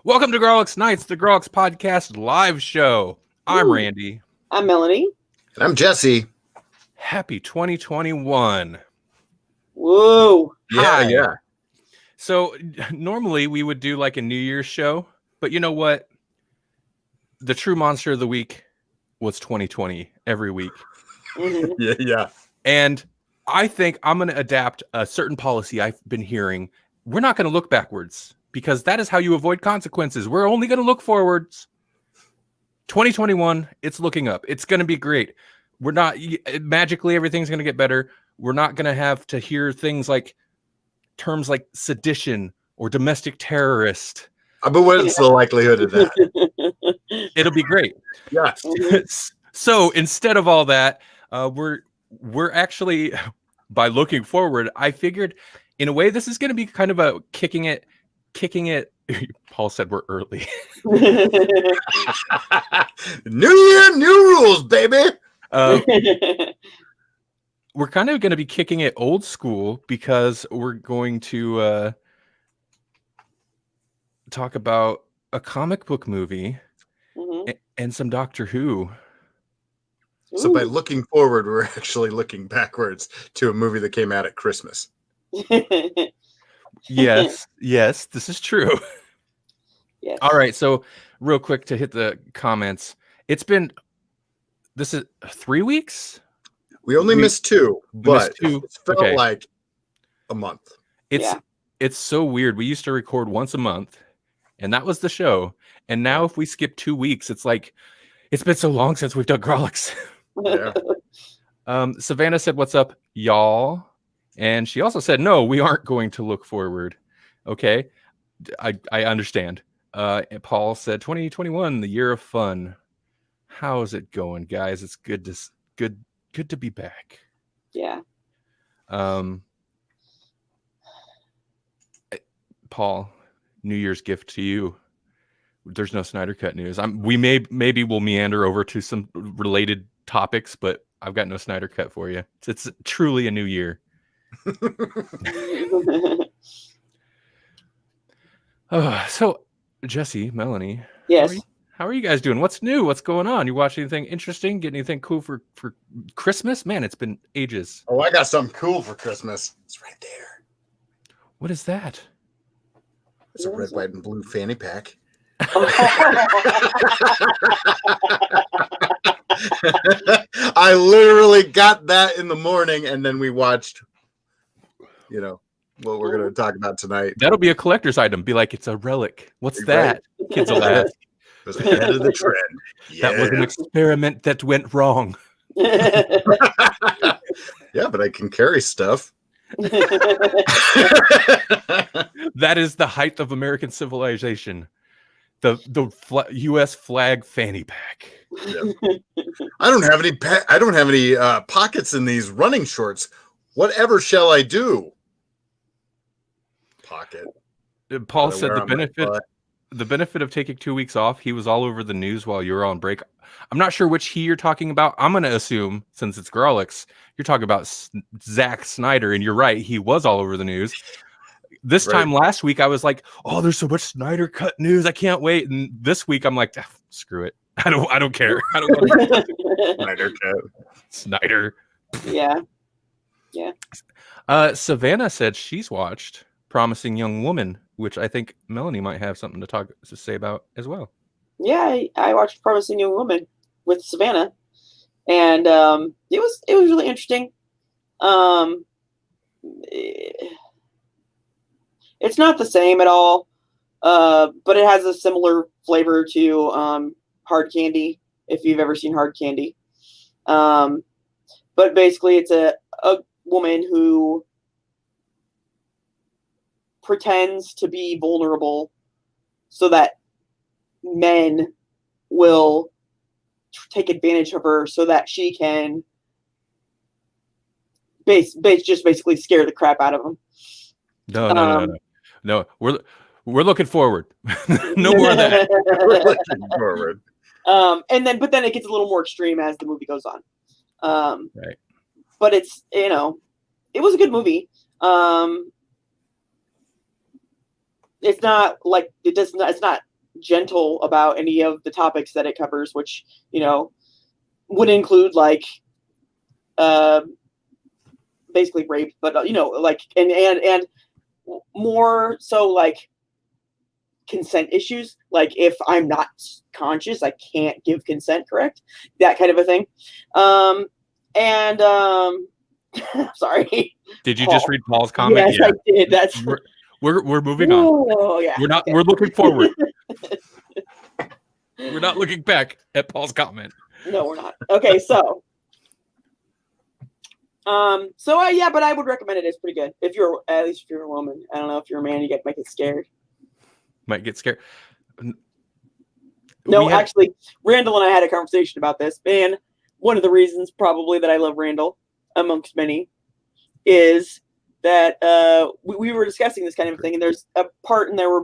Welcome to Grawlix Nights, the Grawlix Podcast live show. I'm Randy. I'm Melanie. And I'm Jesse. Happy 2021. Whoa. Yeah. So normally we would do like a New Year's show, but you know what? The true monster of the week was 2020 every week. Mm-hmm. Yeah. And I think I'm going to adapt a certain policy I've been hearing. We're not going to look backwards because that is how you avoid consequences. We're only going to look forwards. 2021, it's looking up. It's going to be great. We're not magically everything's going to get better. We're not going to have to hear things like terms like sedition or domestic terrorist. But what's the likelihood of that? It'll be great. Yeah. So instead of all that, we're actually, by looking forward, I figured in a way this is going to be kind of a kicking it. Paul said we're early. New year, new rules, baby. We're kind of going to be kicking it old school because we're going to talk about a comic book movie and some Doctor Who. So by looking forward, we're actually looking backwards to a movie that came out at Christmas. Yes, this is true. Yes. All right, so real quick to hit the comments. This is 3 weeks? We only missed two, but missed two. it felt like a month. It's so weird. We used to record once a month, and that was the show. And now if we skip 2 weeks, it's like, it's been so long since we've done Grawlix. Yeah. Savannah said, "What's up, y'all?" And she also said, "No, we aren't going to look forward." Okay, I understand. Paul said, "2021, the year of fun." How's it going, guys? It's good to be back. Yeah. Paul, New Year's gift to you. There's no Snyder Cut news. Maybe we'll meander over to some related topics, but I've got no Snyder Cut for you. It's truly a new year. So Jesse, Melanie, Yes. how are you guys doing? What's new? What's going on? You watch anything interesting? Get anything cool for Christmas? Man, it's been ages. Oh, I got something cool for Christmas. It's right there. What is that? It's a red, white, and blue fanny pack. I literally got that in the morning, and then we watched, what we're going to talk about tonight. That'll be a collector's item. Be like, it's a relic. What's that? Kids will ask. It was ahead of the trend. Yeah. That was an experiment that went wrong. Yeah, but I can carry stuff. That is the height of American civilization. The U.S. flag fanny pack. Yeah. I don't have any pockets in these running shorts. Whatever shall I do? Pocket. Paul said the benefit of taking 2 weeks off, he was all over the news while you were on break. I'm not sure which you're talking about. I'm going to assume, since it's Grawlix, you're talking about Zack Snyder, and you're right. He was all over the news. This time last week, I was like, "Oh, there's so much Snyder Cut news. I can't wait." And this week, I'm like, "Screw it. I don't care. I don't want to." Snyder Cut. Snyder. Yeah. Savannah said she's watched Promising Young Woman, which I think Melanie might have something to say about as well. Yeah, I watched Promising Young Woman with Savannah, and it was really interesting. It's not the same at all, but it has a similar flavor to Hard Candy, if you've ever seen Hard Candy. But basically, it's a woman who pretends to be vulnerable so that men will take advantage of her so that she can just basically scare the crap out of them. No. We're looking forward. No more of that. We're looking forward. But then it gets a little more extreme as the movie goes on. Right. But it's, it was a good movie. It's not like it's not gentle about any of the topics that it covers, which, would include like basically rape, but like and more so like consent issues. Like if I'm not conscious, I can't give consent, correct? That kind of a thing. Sorry. Did you just read Paul's comment? Yes, I did. That's we're moving on. Oh yeah. We're not. Okay. We're looking forward. We're not looking back at Paul's comment. No, we're not. Okay, so yeah, but I would recommend it. It's pretty good. At least if you're a woman. I don't know if you're a man, might get scared. Might get scared. No, actually, Randall and I had a conversation about this. And one of the reasons probably that I love Randall, amongst many, is that we were discussing this kind of thing, and there's a part in there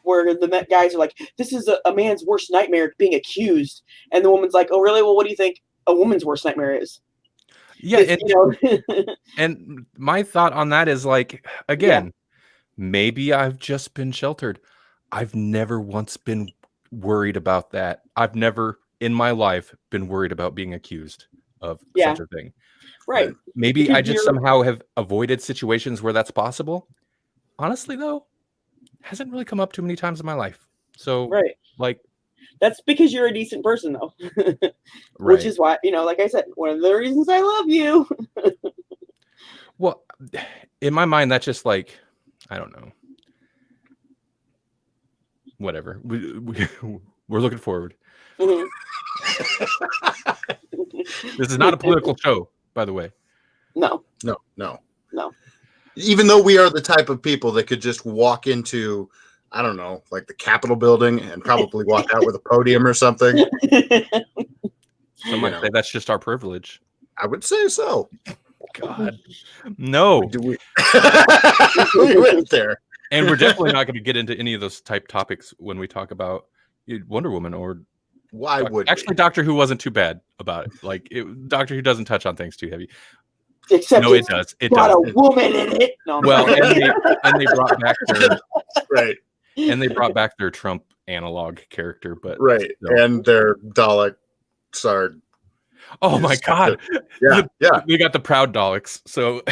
where the guys are like, this is a man's worst nightmare, being accused. And the woman's like, oh, really? Well, what do you think a woman's worst nightmare is? Yeah. And my thought on that is like, again, maybe I've just been sheltered. I've never once been worried about that. I've never in my life been worried about being accused of such a thing. Right. Maybe because I just somehow have avoided situations where that's possible. Honestly, though, hasn't really come up too many times in my life. So, like, that's because you're a decent person, though. Which is why, like I said, one of the reasons I love you. Well, in my mind, that's just like, I don't know. Whatever. We're looking forward. Mm-hmm. This is not a political show, by the way. No. Even though we are the type of people that could just walk into, I don't know, like the Capitol building and probably walk out with a podium or something. Some might say that's just our privilege. I would say so. God. No. We went there. And we're definitely not going to get into any of those type topics when we talk about Wonder Woman or why would actually Doctor Who wasn't too bad about it. Like Doctor Who doesn't touch on things too heavy. Except no, it does. It got does. A woman in it. No, well, and they brought back their and they brought back their Trump analog character, but and their Dalek Sard. Oh my God! Yeah, we got the proud Daleks. So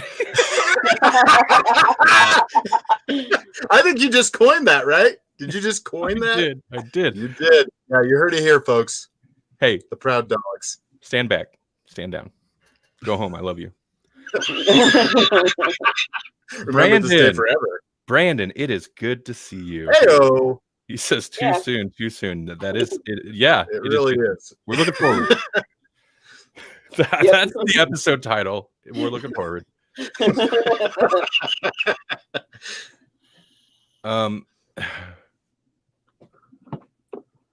I think you just coined that, right? Did you just coin that? I did. You did. Yeah, you heard it here, folks. Hey, the proud Daleks. Stand back. Stand down. Go home. I love you. Remember this day forever. Brandon, it is good to see you. Heyo. He says too soon. That is it. Yeah, it really is. We're looking forward. That's the episode title. We're looking forward.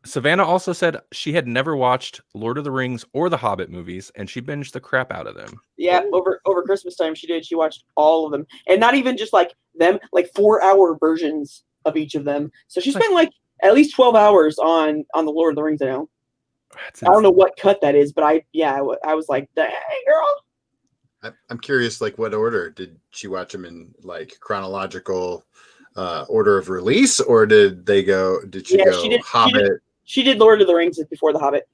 Savannah also said she had never watched Lord of the Rings or the Hobbit movies, and she binged the crap out of them. Yeah, over Christmas time she did. She watched all of them, and not even just like them, like 4-hour versions of each of them. So she spent like at least 12 hours on the Lord of the Rings. I don't know what cut that is, but I was like, dang girl. I'm curious, like what order did she watch them in? Like chronological order of release, or did she go Hobbit? She did Lord of the Rings before the Hobbit.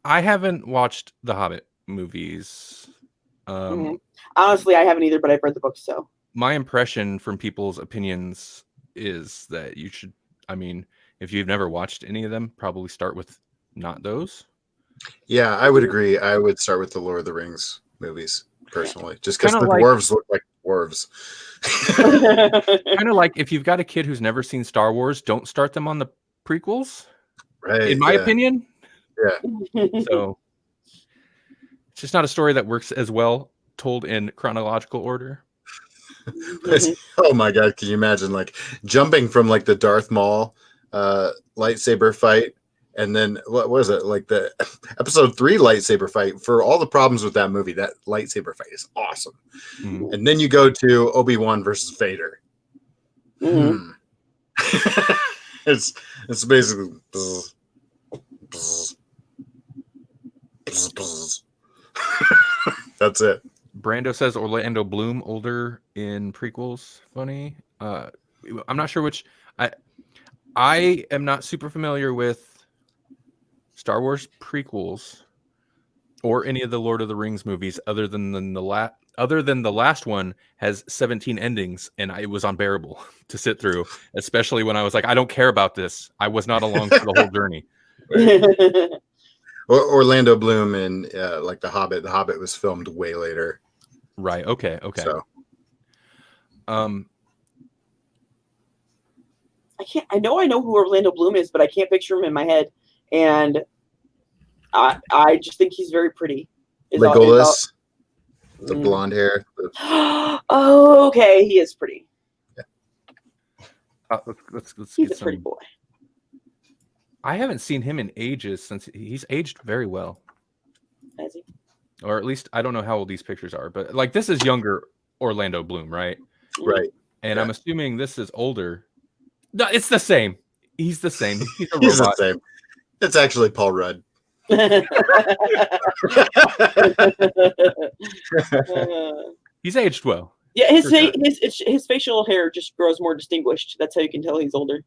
I haven't watched the Hobbit movies. Honestly, I haven't either, but I've read the books. So my impression from people's opinions is that you should. I mean, if you've never watched any of them, probably start with not those. Yeah, I would agree. I would start with the Lord of the Rings movies personally, just because the dwarves look like dwarves. Kind of like if you've got a kid who's never seen Star Wars, don't start them on the prequels. Right. In my opinion. Yeah. So it's just not a story that works as well told in chronological order. Oh my God. Can you imagine like jumping from like the Darth Maul lightsaber fight? And then what was it? Like the episode 3 lightsaber fight. For all the problems with that movie, that lightsaber fight is awesome. Mm-hmm. And then you go to Obi-Wan versus Vader. Mm-hmm. It's basically that's it. Brando says Orlando Bloom older in prequels. Funny. I'm not sure which. I am not super familiar with Star Wars prequels or any of the Lord of the Rings movies, other than the last one has 17 endings, and it was unbearable to sit through, especially when I was like, I don't care about this. I was not along for the whole journey. Orlando Bloom in like The Hobbit. The Hobbit was filmed way later. Right. Okay. So, I know who Orlando Bloom is, but I can't picture him in my head, and I just think he's very pretty. Legolas, the blonde hair. Oh, okay, he is pretty. Yeah. Let's he's get a pretty boy. I haven't seen him in ages since he's aged very well. Has he? Or at least I don't know how old these pictures are, but like this is younger Orlando Bloom, right? Right. And I'm assuming this is older. No, it's the same. He's the same. He's the same. It's actually Paul Rudd. He's aged well. Yeah, his facial hair just grows more distinguished. That's how you can tell he's older.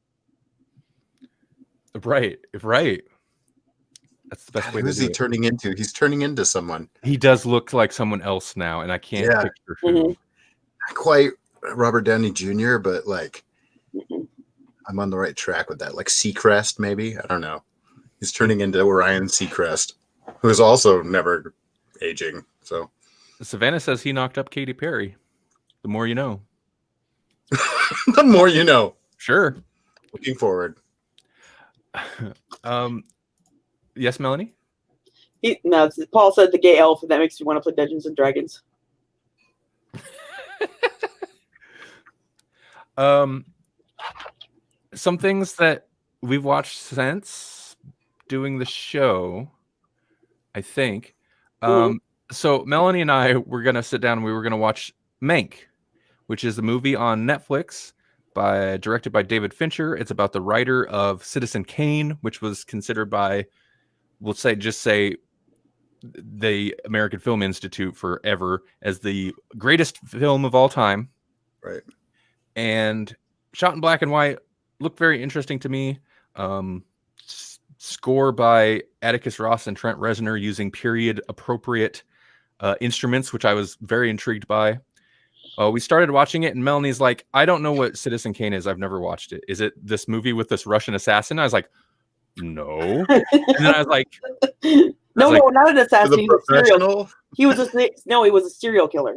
Right. That's the best way. Who is he turning into? He's turning into someone. He does look like someone else now, and I can't picture who. Mm-hmm. Not quite Robert Downey Jr., but like I'm on the right track with that. Like Seacrest, maybe. I don't know. He's turning into Ryan Seacrest, who is also never aging. So Savannah says he knocked up Katy Perry. The more you know. The more you know. Sure. Looking forward. Yes, Melanie? No, Paul said the gay elf, and that makes me want to play Dungeons and Dragons. Some things that we've watched since doing the show, I think. So Melanie and I were going to sit down and we were going to watch Mank, which is a movie on Netflix directed by David Fincher. It's about the writer of Citizen Kane, which was considered by, just say the American Film Institute forever as the greatest film of all time. Right. And shot in black and white, looked very interesting to me. Score by Atticus Ross and Trent Reznor using period appropriate instruments, which I was very intrigued by. We started watching it, and Melanie's like, I don't know what Citizen Kane is. I've never watched it. Is it this movie with this Russian assassin? I was like, no. And then I was like, no, not an assassin. He was a serial killer.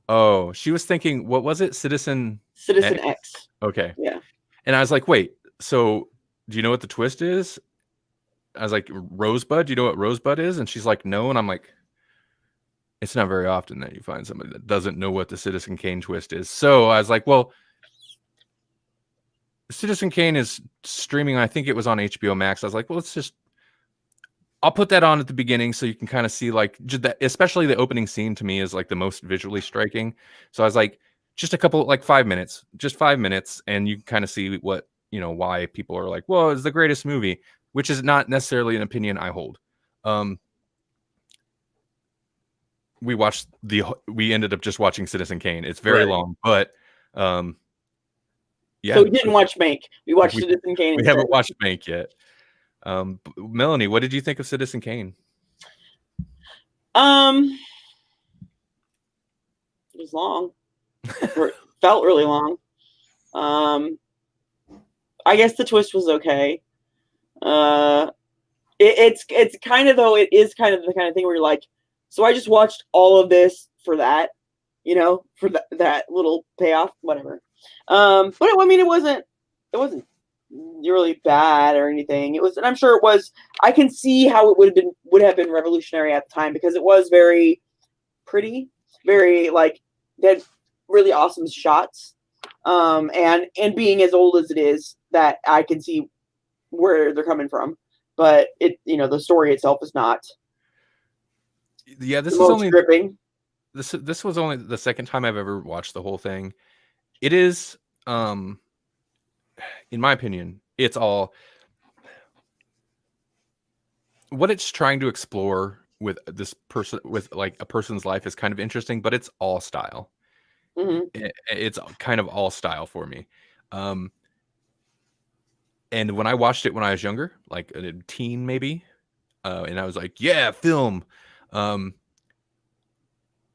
Oh, she was thinking, what was it? Citizen X. Okay. Yeah. And I was like, wait, so do you know what the twist is? I was like, Rosebud? Do you know what Rosebud is? And she's like, no. And I'm like, it's not very often that you find somebody that doesn't know what the Citizen Kane twist is. So I was like, well, Citizen Kane is streaming. I think it was on HBO Max. I was like, well, I'll put that on at the beginning so you can kind of see like that, especially the opening scene to me is like the most visually striking. So I was like, just a couple, like 5 minutes, and you can kind of see what, why people are like, well, it's the greatest movie, which is not necessarily an opinion I hold. We ended up just watching Citizen Kane. It's very long, but yeah. So we didn't watch Mank. We watched Citizen Kane. We haven't watched Mank yet. Melanie, what did you think of Citizen Kane? It was long. It felt really long. I guess the twist was okay. It's kind of, though, it is kind of the kind of thing where you're like, so I just watched all of this for that, for that little payoff, whatever. But it wasn't really bad or anything. It was, and I'm sure it was. I can see how it would have been revolutionary at the time because it was very pretty, very like they had really awesome shots. And being as old as it is, that I can see where they're coming from. But the story itself is not. Yeah, this is only gripping. This was only the second time I've ever watched the whole thing. It is, in my opinion, it's all what it's trying to explore with this person, with like a person's life is kind of interesting, but it's all style. Mm-hmm. It's kind of all style for me. And when I watched it when I was younger, like a teen maybe, and I was like, yeah, film. I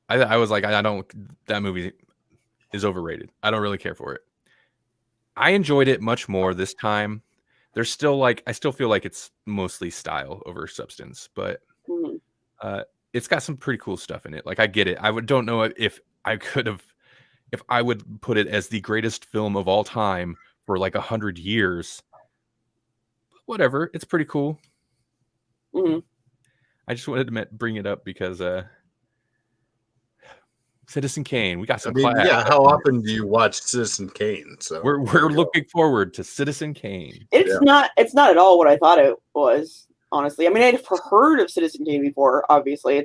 was like, I don't, that movie is overrated. I don't really care for it. I enjoyed it much more this time. There's still like, I still feel like it's mostly style over substance, but it's got some pretty cool stuff in it. Like I get it. Don't know if I would put it as the greatest film of all time for like 100 years. Whatever, it's pretty cool. I just wanted to bring it up because Citizen Kane, we got some class. Yeah, how often do you watch Citizen Kane? So we're looking forward to Citizen Kane. It's not at all what I thought it was, honestly. I mean, I'd heard of Citizen Kane before, obviously.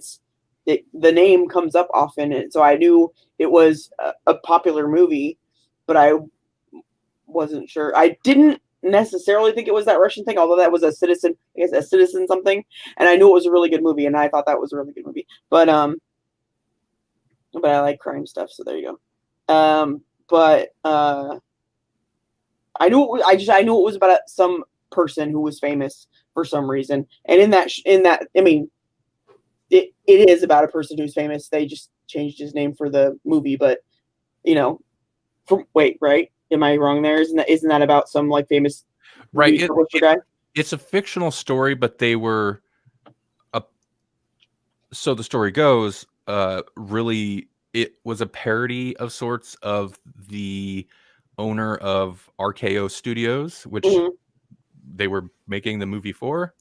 The name comes up often, and so I knew it was a popular movie, but I wasn't sure. I didn't necessarily think it was that Russian thing, although that was a citizen something, and I knew it was a really good movie, and I thought that was a really good movie. But I like crime stuff, so there you go. I knew it was about some person who was famous for some reason, and in that, I mean, it is about a person who's famous. They just changed his name for the movie, but right? Am I wrong there? Isn't that about some like famous right? Guy? It's a fictional story, but they were so the story goes. Really, it was a parody of sorts of the owner of RKO Studios, which they were making the movie for.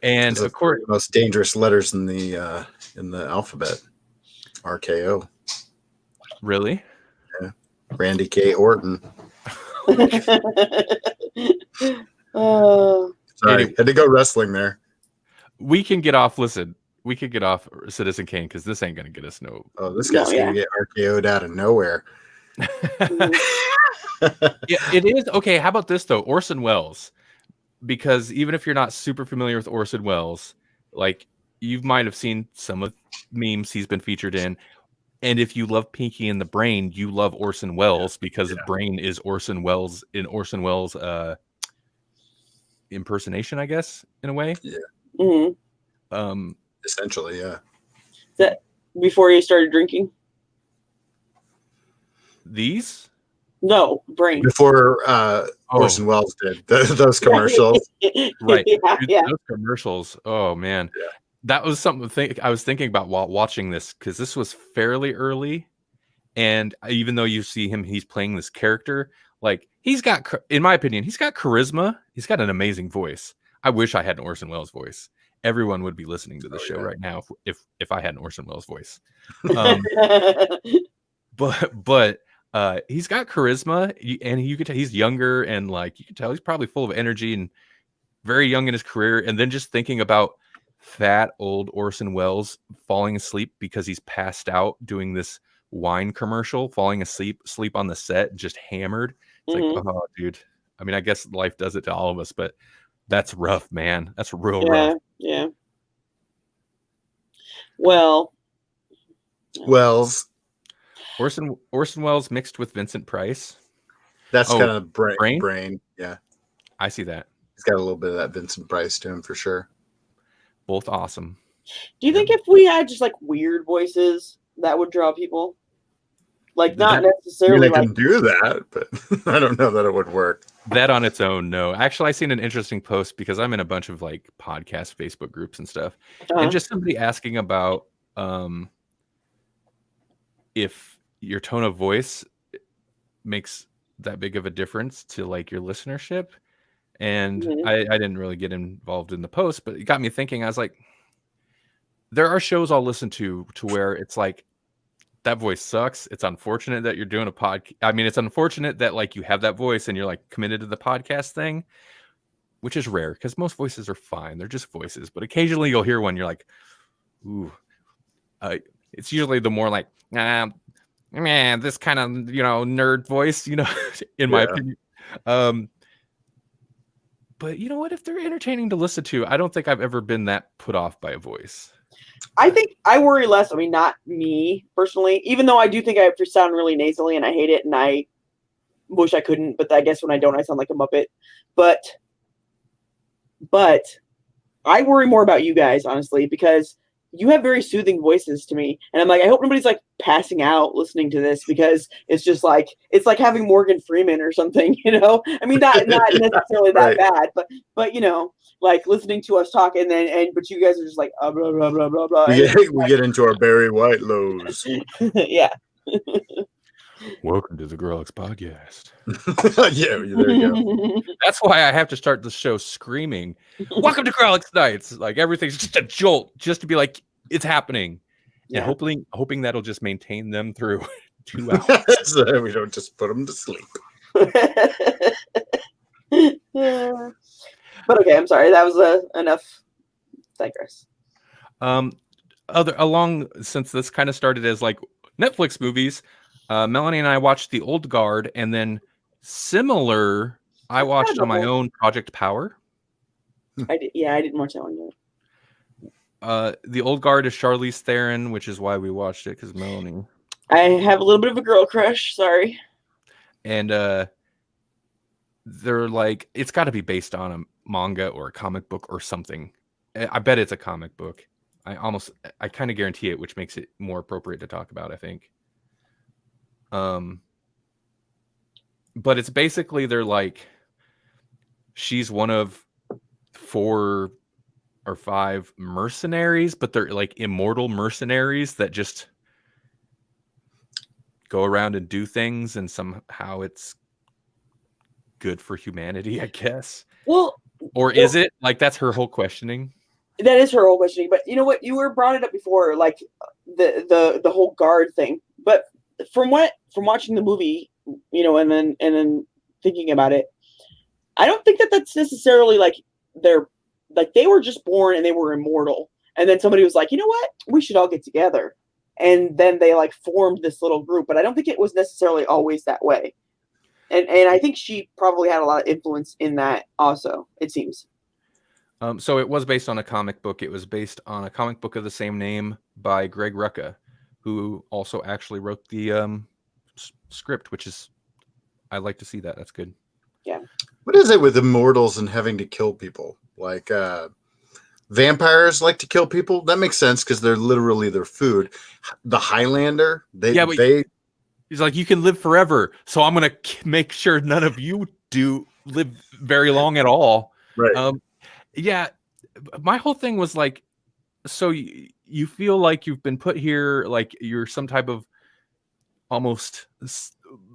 And of course, the most dangerous letters in the alphabet, RKO. Really? Yeah. Randy K. Orton. Sorry, had to go wrestling there. We can get off. Listen, we could get off Citizen Kane because this ain't gonna get us no. Oh, this guy's gonna get RKO'd out of nowhere. Yeah, it is. Okay, how about this though? Orson Welles. Because even if you're not super familiar with Orson Welles, like you might have seen some of the memes he's been featured in. And if you love Pinky and the Brain, you love Orson Welles because Brain is Orson Welles in Orson Welles impersonation, I guess, in a way. Yeah. Essentially, yeah. Is that before you started drinking? These? No, Brain. Before Orson Welles did those commercials. Right. Yeah. Those commercials. Oh, man. Yeah. That was something I was thinking about while watching this, because this was fairly early. And even though you see him, he's playing this character. Like, he's got, in my opinion, he's got charisma. He's got an amazing voice. I wish I had an Orson Welles voice. Everyone would be listening to the show right now if I had an Orson Welles voice. But he's got charisma, and you could tell he's younger, and like you can tell he's probably full of energy and very young in his career. And then just thinking about fat old Orson Welles falling asleep because he's passed out doing this wine commercial, falling asleep on the set, just hammered. It's like, oh, dude. I mean, I guess life does it to all of us, but that's rough, man. That's real rough. Yeah. Well, Wells. Orson Welles mixed with Vincent Price. That's kind of brain. Yeah. I see that. He's got a little bit of that Vincent Price to him for sure. Both awesome. Do you think if we had just like weird voices, that would draw people? Like not necessarily. I mean, I can do that, but I don't know that it would work. That on its own, no. Actually, I seen an interesting post because I'm in a bunch of like podcast Facebook groups and stuff, and just somebody asking about if your tone of voice makes that big of a difference to like your listenership. And I didn't really get involved in the post, but it got me thinking. I was like, there are shows I'll listen to where it's like, that voice sucks. It's unfortunate that you're doing a podcast. I mean, it's unfortunate that like you have that voice and you're like committed to the podcast thing, which is rare because most voices are fine. They're just voices, but occasionally you'll hear one. You're like, ooh, it's usually the more like, man, this kind of, nerd voice, in my opinion. But you know what? If they're entertaining to listen to, I don't think I've ever been that put off by a voice. I think I worry less. I mean, not me personally, even though I do think I sound really nasally and I hate it. And I wish I couldn't, but I guess when I don't, I sound like a Muppet. But I worry more about you guys, honestly, because you have very soothing voices to me. And I'm like, I hope nobody's like passing out listening to this, because it's just like, it's like having Morgan Freeman or something, you know? I mean, not necessarily that bad, but you know, like listening to us talk but you guys are just like, blah, blah, blah, blah, blah. We get into our Barry White lows. Yeah. Welcome to the Grawlix podcast. Yeah, there you go. That's why I have to start the show screaming, "Welcome to Grawlix Nights!" Like everything's just a jolt, just to be like, it's happening, and hoping that'll just maintain them through 2 hours. So we don't just put them to sleep. But okay, I'm sorry. That was enough. Digress. Since this kind of started as like Netflix movies, Melanie and I watched The Old Guard, and then similar, I watched on my own Project Power. I didn't watch that one yet. The Old Guard is Charlize Theron, which is why we watched it, because Melanie. I have a little bit of a girl crush. Sorry. And they're like, it's got to be based on a manga or a comic book or something. I bet it's a comic book. I kind of guarantee it, which makes it more appropriate to talk about, I think. But it's basically, they're like, she's one of 4 or 5 mercenaries, but they're like immortal mercenaries that just go around and do things, and somehow it's good for humanity, I guess. Is it? Like, that's her whole questioning. That is her whole questioning. But you know what? You were brought it up before, like the whole guard thing. But from watching the movie, you know, and then thinking about it, I don't think that that's necessarily like they were just born and they were immortal, and then somebody was like, you know what, we should all get together, and then they like formed this little group. But I don't think it was necessarily always that way, and I think she probably had a lot of influence in that also, it seems. So it was based on a comic book. It was based on a comic book of the same name by Greg Rucka, who also actually wrote the script, which is, I like to see that. That's good. Yeah. What is it with immortals and having to kill people? Like vampires like to kill people. That makes sense because they're literally their food. The Highlander, he's like, you can live forever, so I'm gonna make sure none of you do live very long at all. Right. Yeah, my whole thing was like, so you feel like you've been put here, like you're some type of almost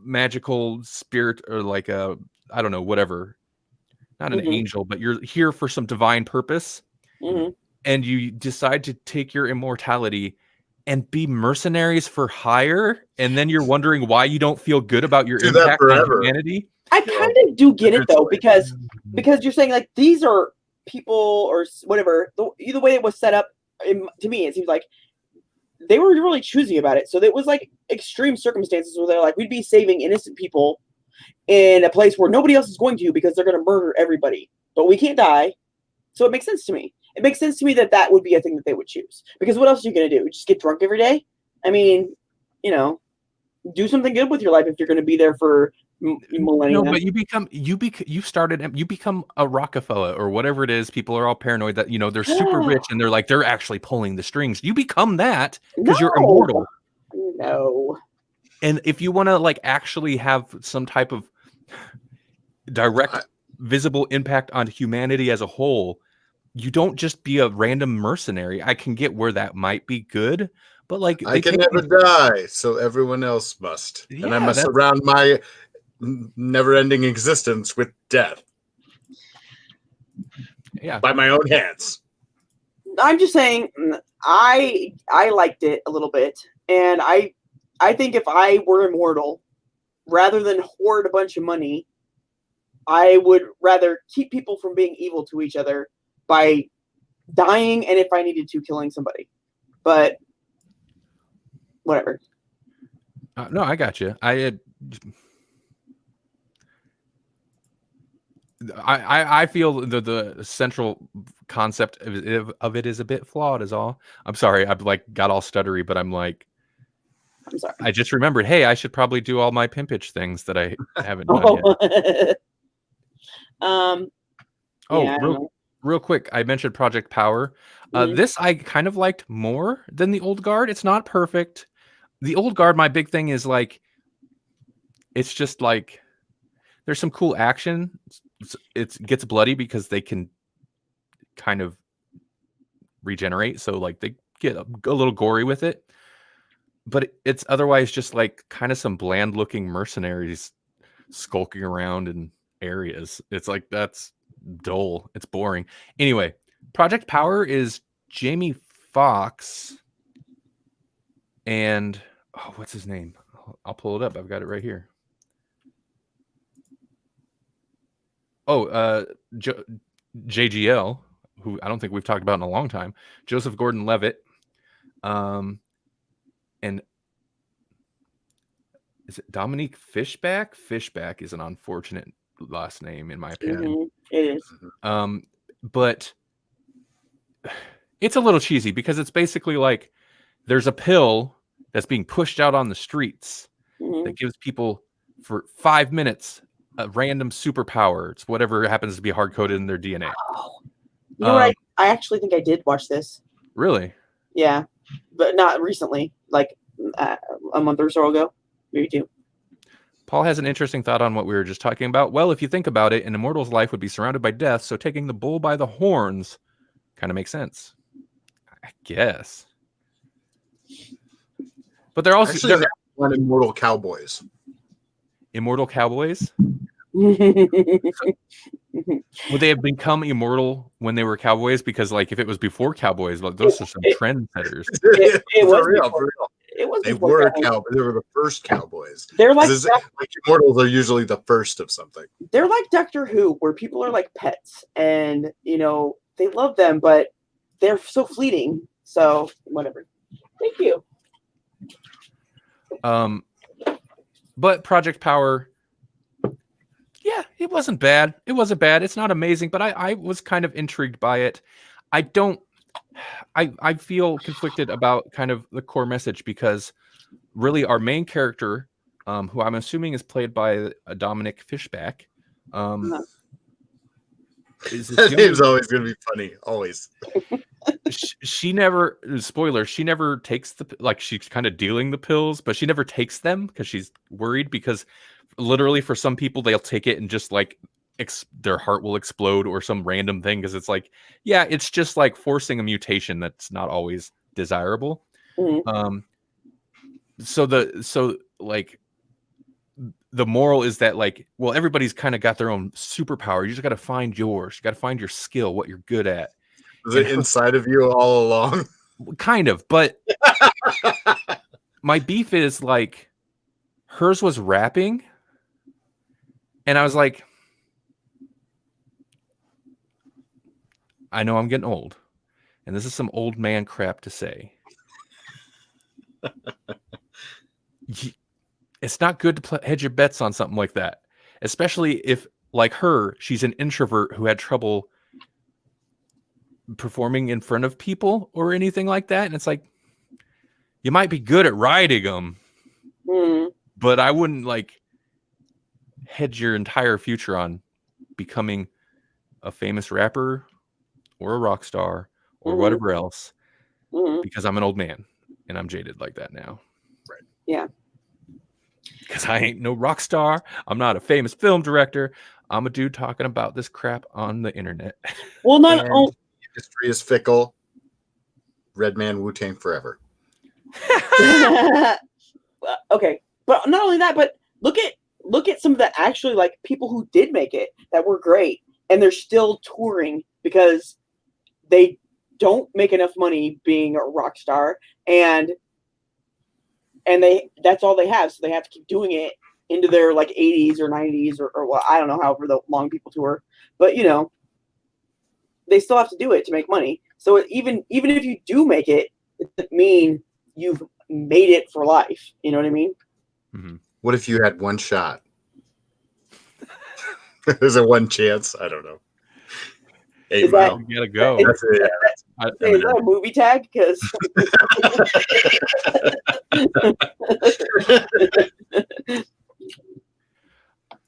magical spirit, or like a, I don't know, whatever, not an angel, but you're here for some divine purpose, and you decide to take your immortality and be mercenaries for hire, and then you're wondering why you don't feel good about your impact on humanity. I kind of do get it though, because you're saying like these are people or whatever. The way it was set up, to me, it seems like they were really choosy about it. So it was like extreme circumstances where they're like, we'd be saving innocent people in a place where nobody else is going to, because they're going to murder everybody, but we can't die. So it makes sense to me. It makes sense to me that would be a thing that they would choose, because what else are you going to do? Just get drunk every day? I mean, you know, do something good with your life if you're going to be there for millennia. No, but you become a Rockefeller or whatever it is. People are all paranoid that, you know, they're super rich and they're like, they're actually pulling the strings. You become that because you're immortal. No. And if you want to like actually have some type of direct visible impact on humanity as a whole, you don't just be a random mercenary. I can get where that might be good, but like, I can never die, so everyone else must. Yeah, and I must surround my never-ending existence with death. Yeah, by my own hands. I'm just saying, I liked it a little bit, and I think if I were immortal, rather than hoard a bunch of money, I would rather keep people from being evil to each other by dying, and if I needed to, killing somebody. But whatever. No, I got you. I feel the central concept of it is a bit flawed, is all. I'm sorry, I've like got all stuttery, but I'm like, I'm sorry. I just remembered. Hey, I should probably do all my pimpage things that I haven't done yet. Real quick, I mentioned Project Power. This I kind of liked more than the Old Guard. It's not perfect. The Old Guard, my big thing is like, it's just like, there's some cool action. It gets bloody because they can kind of regenerate. So like they get a little gory with it. But it's otherwise just like kind of some bland looking mercenaries skulking around in areas. It's like, that's dull. It's boring. Anyway, Project Power is Jamie Foxx and what's his name? I'll pull it up. I've got it right here. JGL, who I don't think we've talked about in a long time. Joseph Gordon-Levitt. And is it Dominique Fishback? Fishback is an unfortunate last name, in my opinion. It is. But it's a little cheesy because it's basically like there's a pill that's being pushed out on the streets that gives people for 5 minutes a random superpower. It's whatever happens to be hard coded in their DNA. Oh. You know what? I actually think I did watch this. Really? Yeah, but not recently. Like a month or so ago, maybe 2. Paul has an interesting thought on what we were just talking about. Well, if you think about it, an immortal's life would be surrounded by death, so taking the bull by the horns kind of makes sense, I guess. But they're also actually on Immortal Cowboys. Immortal Cowboys? Would they have become immortal when they were cowboys? Because like if it was before cowboys, like those are some trendsetters. It was for real. It was. They were cowboys. They were the first cowboys. They're like immortals are usually the first of something. They're like Doctor Who, where people are like pets, and you know they love them, but they're so fleeting. So whatever. Thank you. But Project Power. Yeah, it wasn't bad. It's not amazing, but I was kind of intrigued by it. I feel conflicted about kind of the core message because really our main character, who I'm assuming is played by Dominic Fishback, that name's always going to be funny. Always. She never, spoiler, she never takes she's kind of dealing the pills, but she never takes them because she's worried because literally for some people they'll take it and just like their heart will explode or some random thing because it's like, yeah, it's just like forcing a mutation that's not always desirable. So the moral is that like, well, everybody's kind of got their own superpower. You just got to find yours. You got to find your skill, what you're good at. Is it inside of you all along? Kind of, but my beef is like hers was rapping. And I was like, I know I'm getting old, and this is some old man crap to say. It's not good to hedge your bets on something like that, especially if, like her, she's an introvert who had trouble performing in front of people or anything like that. And it's like, you might be good at riding them, but I wouldn't like hedge your entire future on becoming a famous rapper or a rock star or whatever else because I'm an old man and I'm jaded like that now. Right. Yeah. Because I ain't no rock star. I'm not a famous film director. I'm a dude talking about this crap on the internet. Well, history is fickle. Red Man, Wu-Tang forever. Okay. But not only that, but look at some of the actually like people who did make it that were great and they're still touring because they don't make enough money being a rock star and that's all they have, so they have to keep doing it into their like 80s or 90s or well, I don't know however long people tour, but you know they still have to do it to make money. So even if you do make it, it doesn't mean you've made it for life. You know what I mean? Mm-hmm. What if you had one shot? There's a one chance. I don't know. 8 Mile. You gotta go. Say, is that a movie tag? Because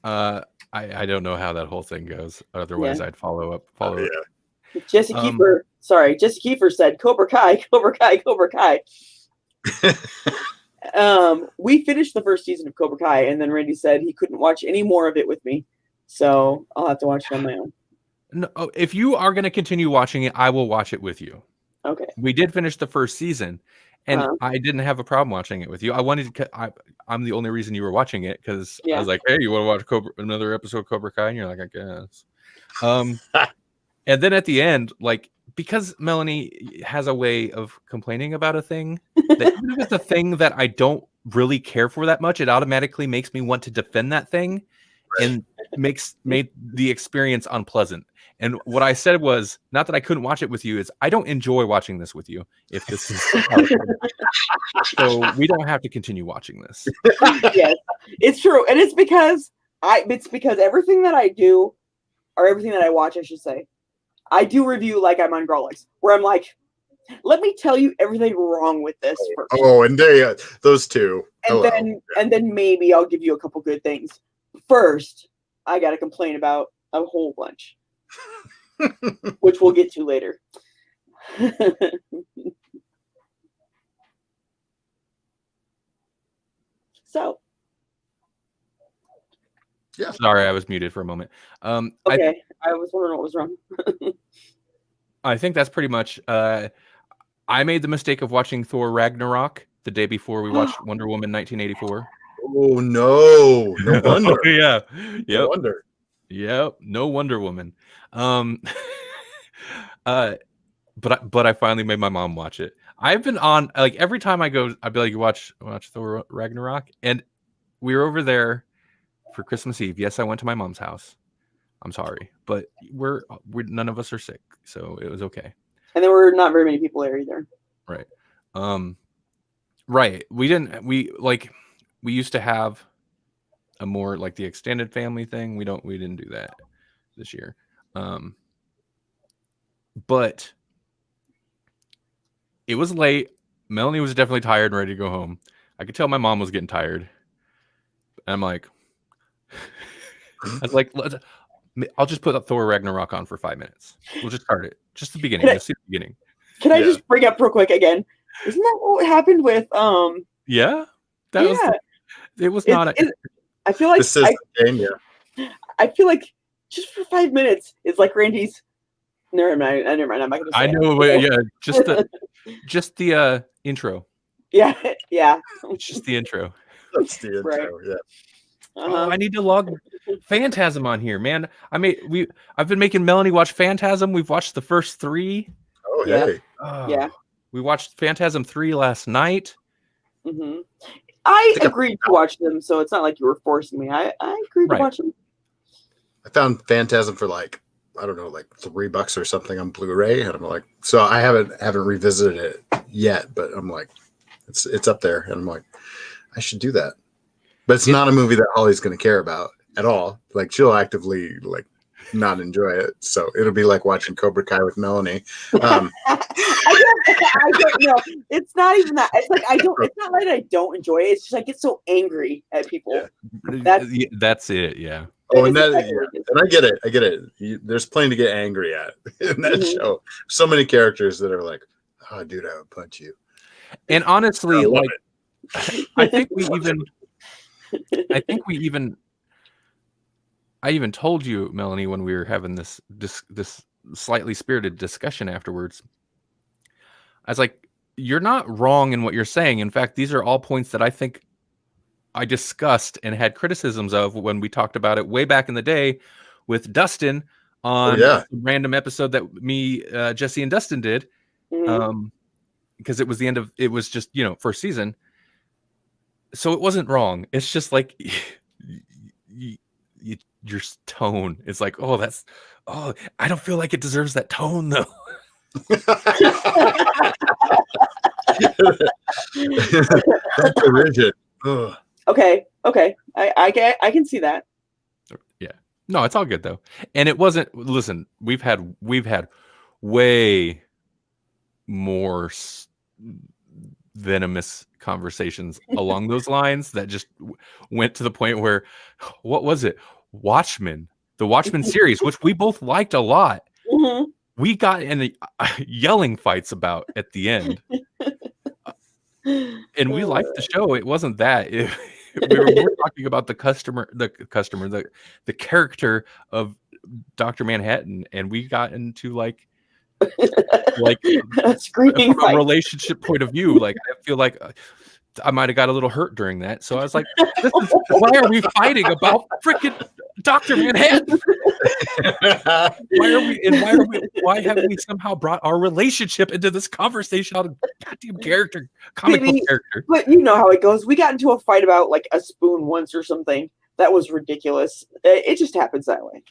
I don't know how that whole thing goes. Otherwise, I'd follow it. Jesse Kiefer said, Cobra Kai, Cobra Kai, Cobra Kai. We finished the first season of Cobra Kai, and then Randy said he couldn't watch any more of it with me, so I'll have to watch it on my own. No, if you are going to continue watching it, I will watch it with you. Okay. We did finish the first season, and I didn't have a problem watching it with you. I wanted to. I'm the only reason you were watching it because I was like, "Hey, you want to watch another episode of Cobra Kai?" And you're like, "I guess." And then at the end, like, because Melanie has a way of complaining about a thing, that even if it's a thing that I don't really care for that much, it automatically makes me want to defend that thing, and made the experience unpleasant. And what I said was, not that I couldn't watch it with you, is I don't enjoy watching this with you. If this is so, we don't have to continue watching this. Yes, it's true, and it's because everything that I do, or everything that I watch, I should say, I do review like I'm on Grawlix, where I'm like, let me tell you everything wrong with this first. Oh, and those two, and then maybe I'll give you a couple good things. First, I got to complain about a whole bunch. Which we'll get to later. So, yeah. Sorry, I was muted for a moment. Okay, I was wondering what was wrong. I think that's pretty much. I made the mistake of watching Thor Ragnarok the day before we watched Wonder Woman 1984. Oh no! No wonder. Yeah. Yep. No wonder. Yep. No Wonder Woman. But I finally made my mom watch it. I've been on, like, every time I go, I'd be like, you watch Thor Ragnarok, and we were over there for Christmas Eve. Yes, I went to my mom's house. I'm sorry, but we're none of us are sick, so it was okay. And there were not very many people there either. Right. Right. We used to have a more like the extended family thing. We didn't do that this year. But it was late. Melanie was definitely tired and ready to go home. I could tell my mom was getting tired. And I'm like, I was like, I'll just put Thor Ragnarok on for 5 minutes. We'll just start it. Just the beginning. Let's see the beginning. Can I just bring up real quick again? Isn't that what happened with Yeah. It was not I feel like this is the game, yeah. I feel like just for 5 minutes it's like Randy's. Never mind. I'm not going to say. I know. Yeah, just the intro. Yeah. It's just the intro. That's the intro. Right. Yeah. Oh, I need to log Phantasm on here, man. I've been making Melanie watch Phantasm. We've watched the first 3. Oh, hey. Yeah. We watched Phantasm 3 last night. Mm-hmm. I agreed to watch them, so it's not like you were forcing me. I agreed to watch them. I found Phantasm for like, I don't know, like $3 or something on Blu-ray, and I'm like, so I haven't revisited it yet, but I'm like, it's up there, and I'm like, I should do that. But it's not a movie that Holly's going to care about at all. Like, she'll actively like not enjoy it, so it'll be like watching Cobra Kai with Melanie. I don't know. It's not even that. It's like It's not like I don't enjoy it. It's just I get so angry at people. Yeah. That's it. Yeah. Oh, and and I get it. There's plenty to get angry at in that show. So many characters that are like, "Oh, dude, I would punch you." And honestly, like, I even told you, Melanie, when we were having this slightly spirited discussion afterwards. I was like, "You're not wrong in what you're saying. In fact, these are all points that I think I discussed and had criticisms of when we talked about it way back in the day with Dustin on a random episode that me, Jesse, and Dustin did. Because it was it was just, first season. So it wasn't wrong. It's just like your tone is like, I don't feel like it deserves that tone though. That's rigid. Ugh. Okay. I can see that. Yeah. No, it's all good though. And it wasn't. Listen, we've had way more venomous conversations along those lines that just went to the point where, what was it? Watchmen, the Watchmen series, which we both liked a lot. Mm-hmm. We got in yelling fights about at the end. And we liked the show. It wasn't that. We were more talking about the character of Dr. Manhattan, and we got into like screaming from a relationship point of view. Like, I feel like I might have got a little hurt during that. So I was like, why are we fighting about freaking Dr. Manhattan? Why have we somehow brought our relationship into this conversation about a goddamn comic book character? But you know how it goes. We got into a fight about like a spoon once or something. That was ridiculous. It just happens that way.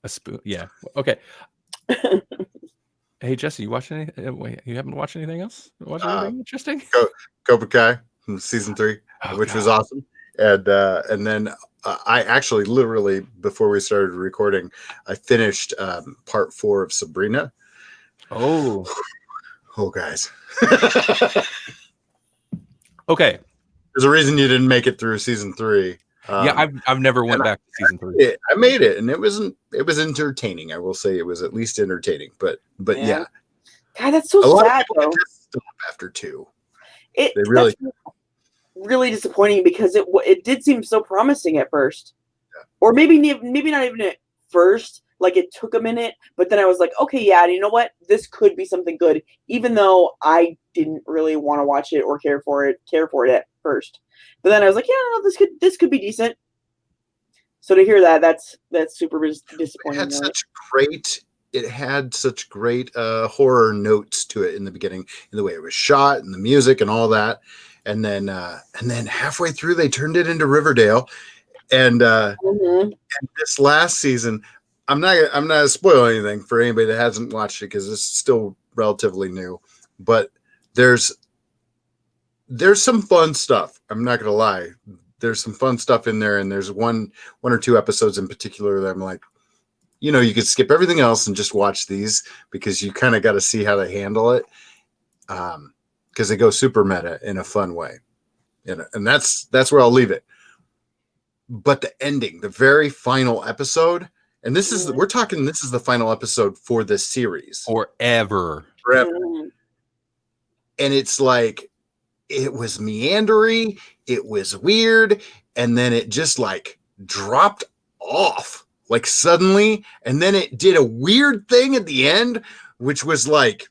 A spoon, yeah. Okay. Hey Jesse, you watching any? Wait, you haven't watched anything else? Watch anything interesting? Cobra Kai from season 3, which was awesome, and then I actually literally before we started recording, I finished part 4 of Sabrina. Oh, guys. Okay. There's a reason you didn't make it through season 3. Yeah, I've never went back to season 3. I made it, and it was entertaining. I will say it was at least entertaining. But yeah. God, that's so sad though. After 2, they really disappointing because it did seem so promising at first, or maybe not even at first. Like it took a minute, but then I was like, okay, yeah, you know what? This could be something good, even though I didn't really want to watch it or care for it at first. But then I was like, yeah, no, this could be decent. So to hear that's super disappointing. It had such great horror notes to it in the beginning, in the way it was shot and the music and all that. And then halfway through they turned it into Riverdale. And this last season, I'm not gonna spoil anything for anybody that hasn't watched it because it's still relatively new, but there's some fun stuff. I'm not gonna lie. There's some fun stuff in there, and there's one or two episodes in particular that I'm like, you could skip everything else and just watch these because you kind of got to see how they handle it, because they go super meta in a fun way, and that's where I'll leave it. But the ending, the very final episode, and this is the final episode for this series forever. And it's like, it was meandery, it was weird, and then it just like dropped off like suddenly, and then it did a weird thing at the end, which was like,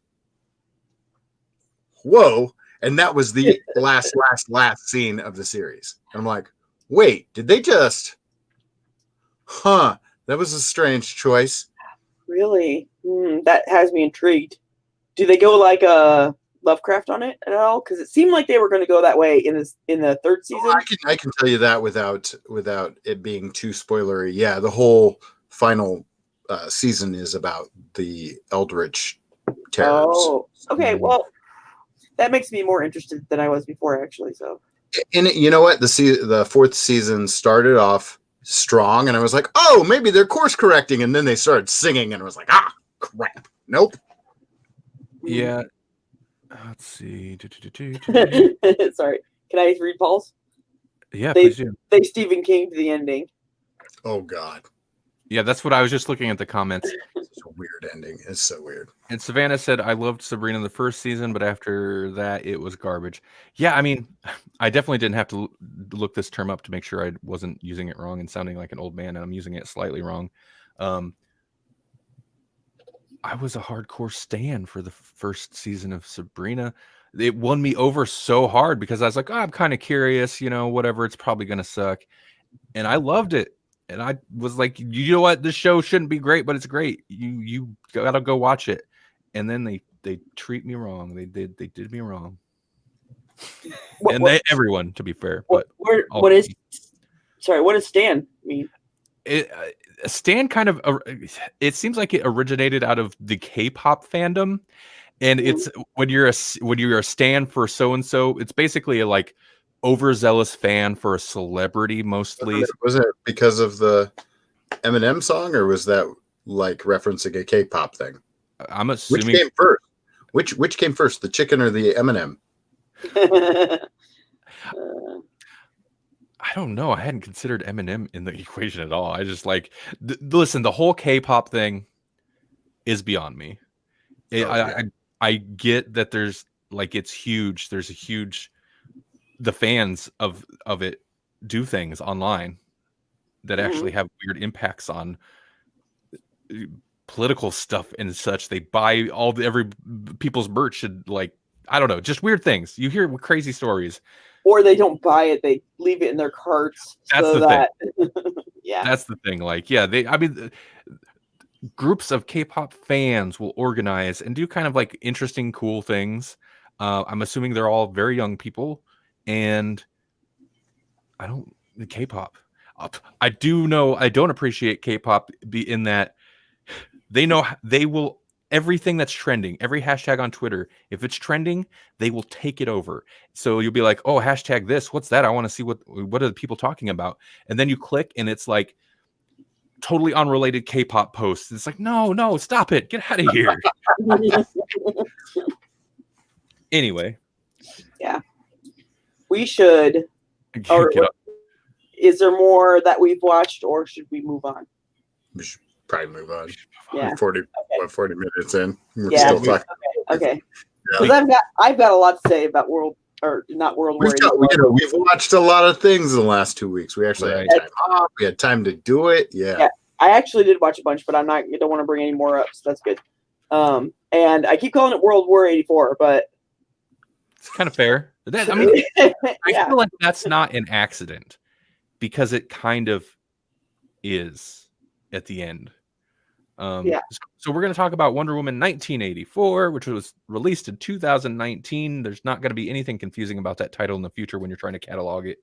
whoa. And that was the last scene of the series. And I'm like, wait, did they just, that was a strange choice. Really? That has me intrigued. Do they go like Lovecraft on it at all? Because it seemed like they were going to go that way in the third season. Well, I can tell you that without it being too spoilery. Yeah, the whole final season is about the Eldritch terrors. Oh, okay. Well, that makes me more interested than I was before, actually. So, and you know what? The fourth season started off strong, and I was like, oh, maybe they're course correcting, and then they started singing, and I was like, crap, nope. Yeah. Let's see. Sorry. Can I read Paul's? Yeah, please do. They Stephen King to the ending. Oh, God. Yeah, that's what I was just looking at the comments. It's a weird ending. It's so weird. And Savannah said, I loved Sabrina in the first season, but after that, it was garbage. Yeah, I mean, I definitely didn't have to look this term up to make sure I wasn't using it wrong and sounding like an old man, and I'm using it slightly wrong. I was a hardcore stan for the first season of Sabrina. It won me over so hard because I was like, I'm kind of curious, whatever, it's probably going to suck. And I loved it. And I was like, you know what? This show shouldn't be great, but it's great. You got to go watch it. And then they treat me wrong. They did me wrong. Everyone, to be fair. What does stan mean? Stan kind of, it seems like it originated out of the K-pop fandom, and it's when you're a stan for so and so, it's basically a like overzealous fan for a celebrity mostly. Was it because of the Eminem song, or was that like referencing a K-pop thing? I'm assuming which came first. Which came first, the chicken or the M&M? I don't know. I hadn't considered Eminem in the equation at all. I just like listen. The whole K-pop thing is beyond me. I get that there's like it's huge. There's a huge. The fans of it do things online that actually have weird impacts on political stuff and such. They buy every people's merch and like I don't know, just weird things. You hear crazy stories. Or they don't buy it; they leave it in their carts. That's the thing. Yeah, that's the thing. Like, yeah, groups of K-pop fans will organize and do kind of like interesting, cool things. I'm assuming they're all very young people, and K-pop. I do know I don't appreciate K-pop in that they know they will. Everything that's trending, every hashtag on Twitter, if it's trending, they will take it over. So you'll be like, oh, hashtag this. What's that? I want to see what are the people talking about? And then you click and it's like totally unrelated K-pop posts. It's like, no, stop it. Get out of here. Anyway. Yeah. We should. Or, is there more that we've watched or should we move on? We should probably move on. Yeah. 40 minutes in. We're yeah. Still talking. Okay. Because I've got a lot to say about War. We've watched a lot of things in the last 2 weeks. We actually had time. We had time to do it. Yeah. I actually did watch a bunch, but I don't want to bring any more up, so that's good. And I keep calling it World War 84, but it's kind of fair. I feel like that's not an accident because it kind of is at the end. So we're going to talk about Wonder Woman 1984, which was released in 2019. There's not going to be anything confusing about that title in the future when you're trying to catalog it.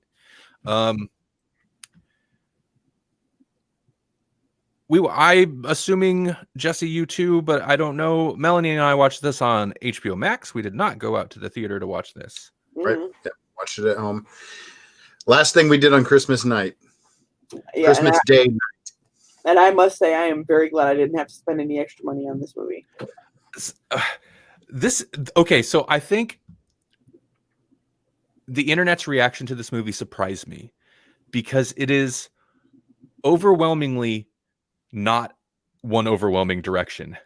I'm assuming Jesse, you too, but I don't know. Melanie and I watched this on HBO Max. We did not go out to the theater to watch this. Right. Yeah, watched it at home. Last thing we did on Christmas night. Yeah, Christmas Day night. And I must say, I am very glad I didn't have to spend any extra money on this movie. Okay, so I think the internet's reaction to this movie surprised me because it is overwhelmingly not one overwhelming direction.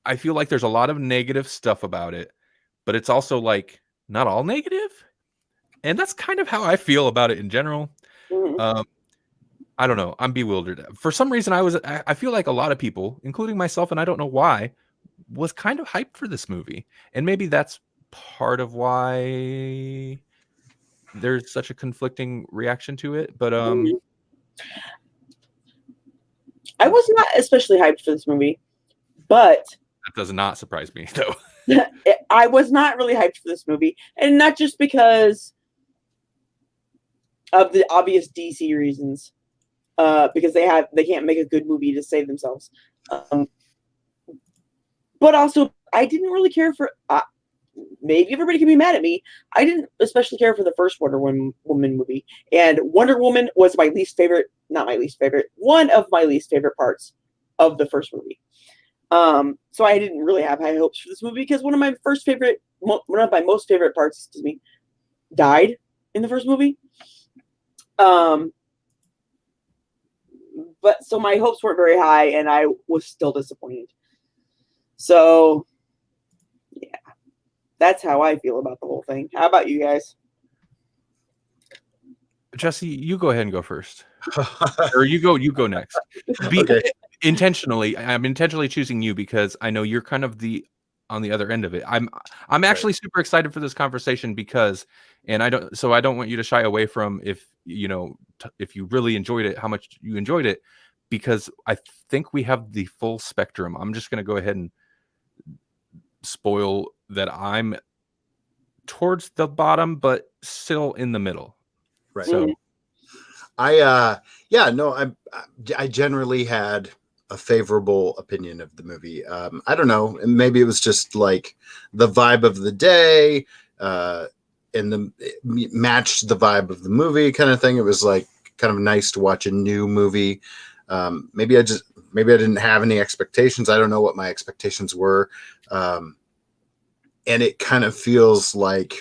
I feel like there's a lot of negative stuff about it, but it's also like not all negative. And that's kind of how I feel about it in general. Mm-hmm. I don't know. I'm bewildered. For some reason, I feel like a lot of people, including myself, and I don't know why, was kind of hyped for this movie. And maybe that's part of why there's such a conflicting reaction to it. But I was not especially hyped for this movie, but that does not surprise me, though. I was not really hyped for this movie, and not just because of the obvious DC reasons. Because they can't make a good movie to save themselves. But also, I didn't really care for. Maybe everybody can be mad at me. I didn't especially care for the first Wonder Woman movie, and Wonder Woman was my least favorite. Not my least favorite. One of my least favorite parts of the first movie. So I didn't really have high hopes for this movie because one of my most favorite parts, died in the first movie. But so my hopes weren't very high, and I was still disappointed. So, yeah, that's how I feel about the whole thing. How about you guys? Jesse, you go ahead and go first, or you go next. Okay. I'm intentionally choosing you because I know you're kind of on the other end of it. I'm actually super excited for this conversation because, and I don't want you to shy away from if you really enjoyed it, how much you enjoyed it, because I think we have the full spectrum. I'm just going to go ahead and spoil that I'm towards the bottom, but still in the middle. Right. So I generally had a favorable opinion of the movie. I don't know. Maybe it was just like the vibe of the day, and it matched the vibe of the movie kind of thing. It was like kind of nice to watch a new movie. Maybe maybe I didn't have any expectations. I don't know what my expectations were. And it kind of feels like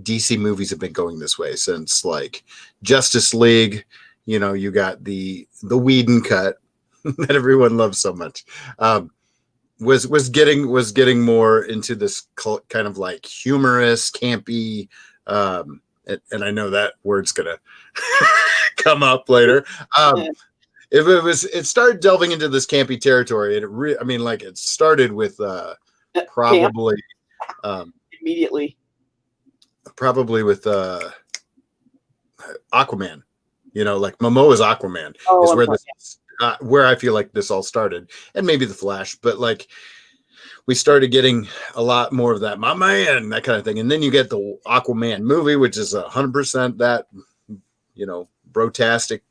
DC movies have been going this way since like Justice League. You know, you got the Whedon cut that everyone loves so much. Was getting more into this kind of like humorous, campy, and I know that word's gonna come up later. It started delving into this campy territory, and it started with probably immediately, probably with Aquaman. You know, like Momoa's Aquaman is where this where I feel like this all started, and maybe the Flash, but like we started getting a lot more of that, my man, that kind of thing. And then you get the Aquaman movie, which is 100% that, you know, brotastic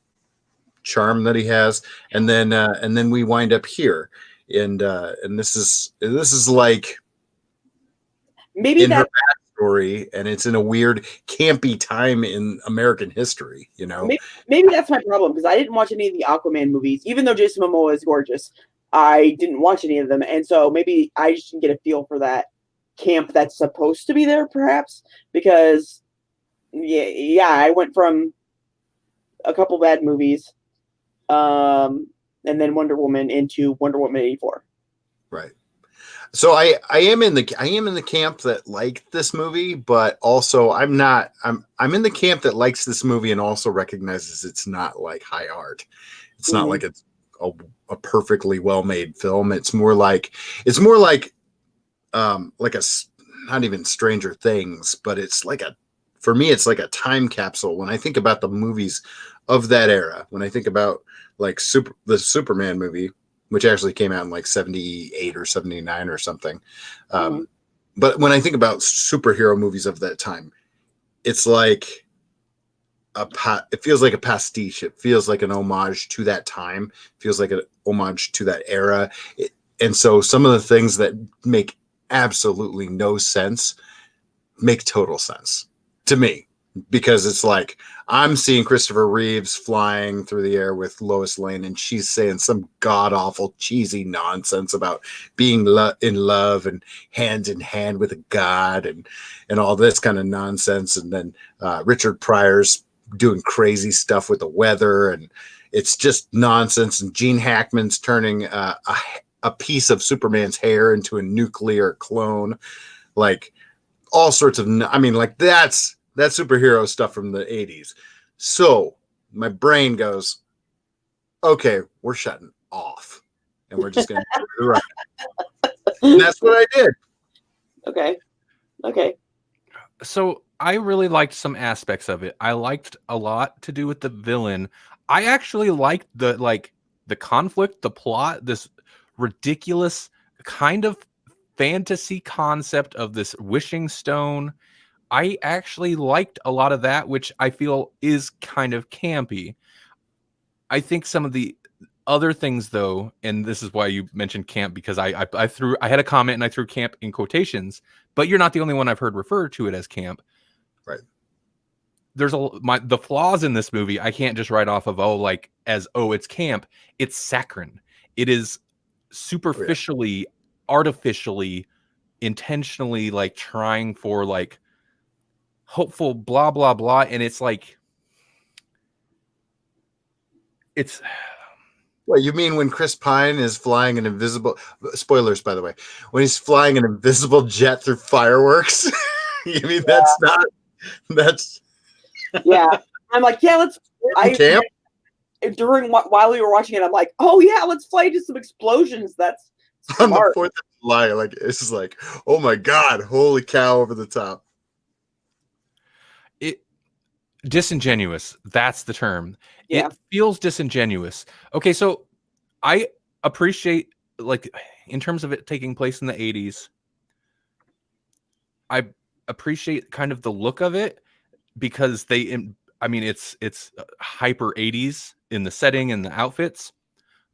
charm that he has, and then we wind up here, and this is like maybe in that her backstory, and it's in a weird campy time in American history, you know. Maybe that's my problem, because I didn't watch any of the Aquaman movies, even though Jason Momoa is gorgeous. I didn't watch any of them, and so maybe I just didn't get a feel for that camp that's supposed to be there, perhaps, because I went from a couple bad movies, and then Wonder Woman into Wonder Woman 84. Right. So I am in the camp that liked this movie, but also I'm in the camp that likes this movie and also recognizes it's not like high art. It's not like it's a perfectly well-made film. It's more like a, not even Stranger Things, but for me it's like a time capsule. When I think about the movies of that era, when I think about like the Superman movie, which actually came out in like 78 or 79 or something. But when I think about superhero movies of that time, it's like it feels like a pastiche. It feels like an homage to that time. It feels like an homage to that era. And so some of the things that make absolutely no sense make total sense to me, because it's like I'm seeing Christopher Reeves flying through the air with Lois Lane, and she's saying some god-awful cheesy nonsense about being in love and hand in hand with a god and all this kind of nonsense. And then Richard Pryor's doing crazy stuff with the weather, and it's just nonsense. And Gene Hackman's turning a piece of Superman's hair into a nuclear clone, like all sorts of, that's superhero stuff from the 80s. So my brain goes, okay, we're shutting off and we're just going to do the right. And that's what I did. Okay. So I really liked some aspects of it. I liked a lot to do with the villain. I actually liked the conflict, the plot, this ridiculous kind of fantasy concept of this wishing stone. I actually liked a lot of that, which I feel is kind of campy. I think some of the other things, though, and this is why you mentioned camp, because I had a comment and I threw camp in quotations, but you're not the only one I've heard refer to it as camp. Right. There's the flaws in this movie. I can't just write off of it's camp. It's saccharine. It is superficially, artificially, intentionally like trying for like hopeful blah blah blah, and it's like it's what you mean when Chris Pine is flying an invisible, spoilers by the way, when he's flying an invisible jet through fireworks. You mean that's yeah. I'm like, yeah, let's camp. While we were watching it, I'm like, oh yeah, let's fly to some explosions. That's on smart. the 4th of July, like it's just like, oh my god, holy cow, over the top. Disingenuous. That's the term. Yeah. It feels disingenuous. Okay, so I appreciate, like, in terms of it taking place in the 80s, I appreciate kind of the look of it, because it's hyper 80s in the setting and the outfits.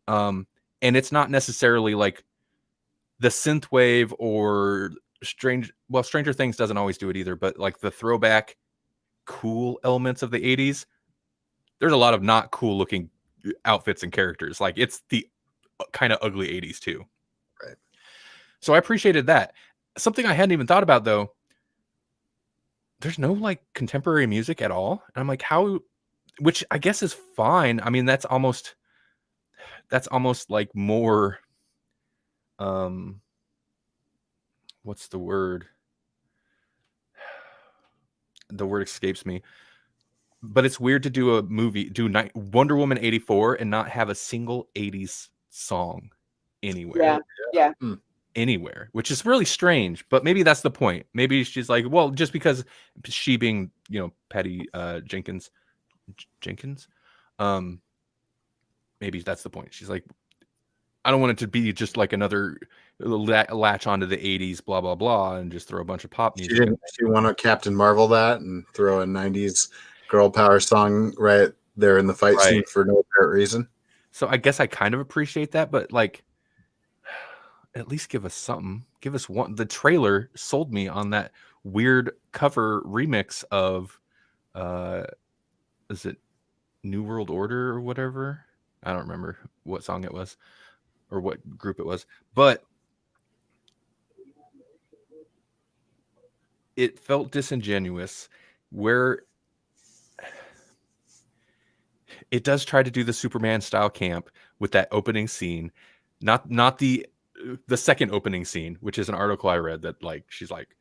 And it's not necessarily like the synthwave or Stranger Things doesn't always do it either, but like the throwback cool elements of the 80s, there's a lot of not cool looking outfits and characters. Like it's the kind of ugly 80s too. Right. So I appreciated that. Something I hadn't even thought about though, there's no like contemporary music at all. And I'm like, how, which I guess is fine. I mean, that's almost like more, what's the word? The word escapes me. But it's weird to do a movie, Wonder Woman 84 and not have a single 80s song anywhere. Yeah. Anywhere, which is really strange, but maybe that's the point. Maybe she's like, well, just because she being, Patty Jenkins, maybe that's the point. She's like, I don't want it to be just like another latch onto the 80s, blah, blah, blah, and just throw a bunch of pop music. She want to Captain Marvel that and throw a 90s girl power song right there in the fight scene for no apparent reason. So I guess I kind of appreciate that, but like, at least give us something. Give us one. The trailer sold me on that weird cover remix of, is it New World Order or whatever? I don't remember what song it was or what group it was, but it felt disingenuous where it does try to do the Superman style camp with that opening scene, not the second opening scene, which is an article I read that like, she's like,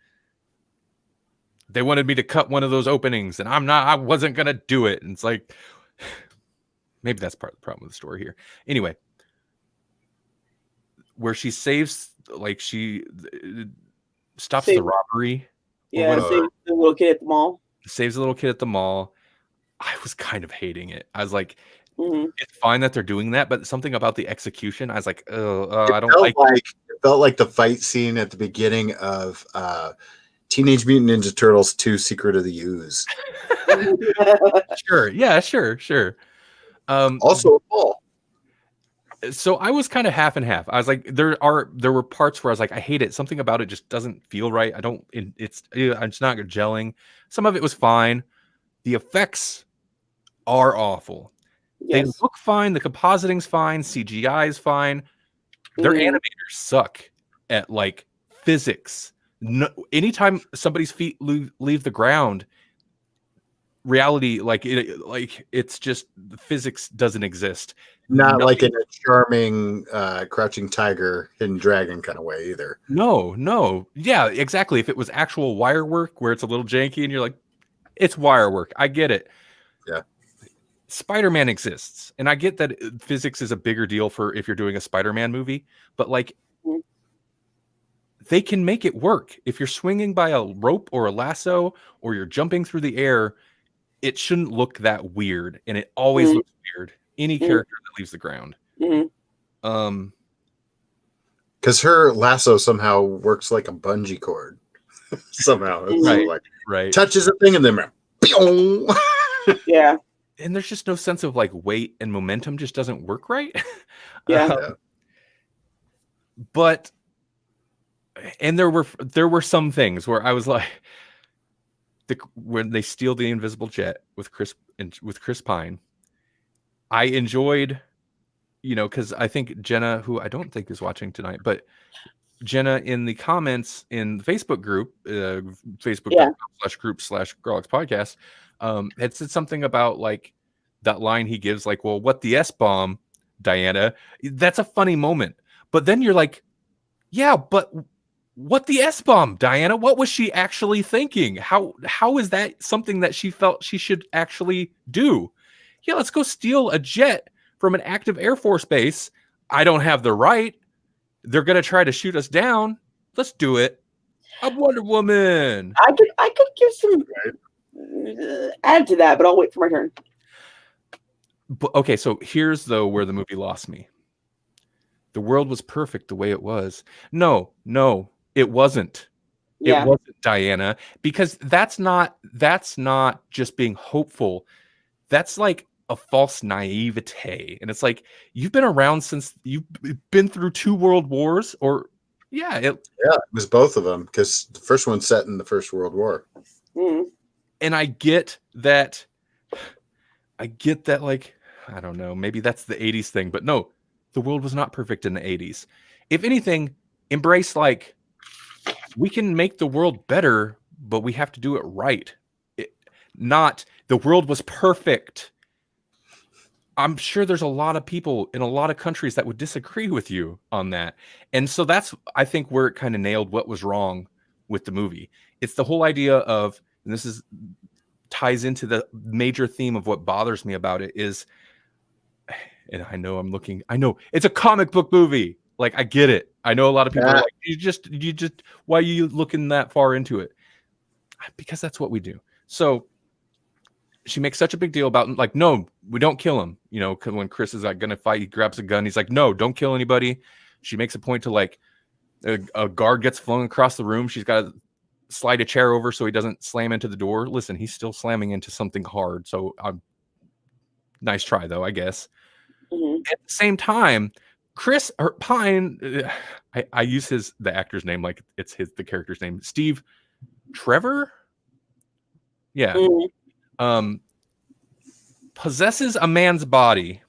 they wanted me to cut one of those openings and I wasn't going to do it. And it's like, maybe that's part of the problem with the story here. Anyway, where she saves, like she stops the robbery. Yeah, saves the little kid at the mall. Saves the little kid at the mall. I was kind of hating it. I was like, it's fine that they're doing that, but something about the execution, I was like, I don't like it. It felt like the fight scene at the beginning of Teenage Mutant Ninja Turtles 2 Secret of the Ooze. Sure. Yeah, sure. Also a ball. So I was kind of half and half. I was like, there were parts where I was like, I hate it. Something about it just doesn't feel right. I'm just not gelling. Some of it was fine. The effects are awful. Yes. They look fine. The compositing's fine. CGI is fine. Their animators suck at like physics. No, anytime somebody's feet leave the ground, reality, it's just the physics doesn't exist. Not like in a charming Crouching Tiger, Hidden Dragon kind of way either. No. Yeah, exactly. If it was actual wire work where it's a little janky and you're like, it's wire work. I get it. Yeah. Spider-Man exists. And I get that physics is a bigger deal for if you're doing a Spider-Man movie, but like they can make it work. If you're swinging by a rope or a lasso or you're jumping through the air, it shouldn't look that weird. And it always looks weird. Any character that leaves the ground. Because her lasso somehow works like a bungee cord. Somehow. Right. Touches a thing and then yeah. And there's just no sense of like weight and momentum just doesn't work right. Yeah. But and there were some things where I was like when they steal the invisible jet with Chris Pine, I enjoyed, because I think Jenna, who I don't think is watching tonight, but Jenna in the comments in the Facebook group, Facebook.com/group/Grawlix podcast, had said something about like that line he gives, like, well, what the S-bomb, Diana? That's a funny moment. But then you're like, yeah, but what the S-bomb, Diana? What was she actually thinking? How is that something that she felt she should actually do? Yeah, let's go steal a jet from an active Air Force base. I don't have the right. They're going to try to shoot us down. Let's do it. I'm Wonder Woman. I could give some add to that, but I'll wait for my turn. But, okay, so here's though where the movie lost me. The world was perfect the way it was. No, it wasn't. Yeah. It wasn't, Diana, because that's not just being hopeful. That's like a false naivete. And it's like, you've been around since you've been through 2 world wars, or it was both of them, because the first one's set in the First World War. And I get that, like, I don't know, maybe that's the 80s thing, but no, the world was not perfect in the 80s. If anything, embrace like we can make the world better, but we have to do it right. Not the world was perfect. I'm sure there's a lot of people in a lot of countries that would disagree with you on that. And so that's, I think, where it kind of nailed what was wrong with the movie. It's the whole idea of, and this is ties into the major theme of what bothers me about it is, and I know it's a comic book movie. Like, I get it. I know a lot of people are like, you just, why are you looking that far into it? Because that's what we do. So she makes such a big deal about, like, no, we don't kill him. You know, when Chris is like going to fight, he grabs a gun. He's like, no, don't kill anybody. She makes a point to, like, a guard gets flung across the room. She's got to slide a chair over so he doesn't slam into the door. Listen, he's still slamming into something hard. So nice try, though, I guess. Mm-hmm. At the same time, Chris or Pine, I use the actor's name like it's the character's name, Steve Trevor. Yeah. Mm-hmm. Possesses a man's body.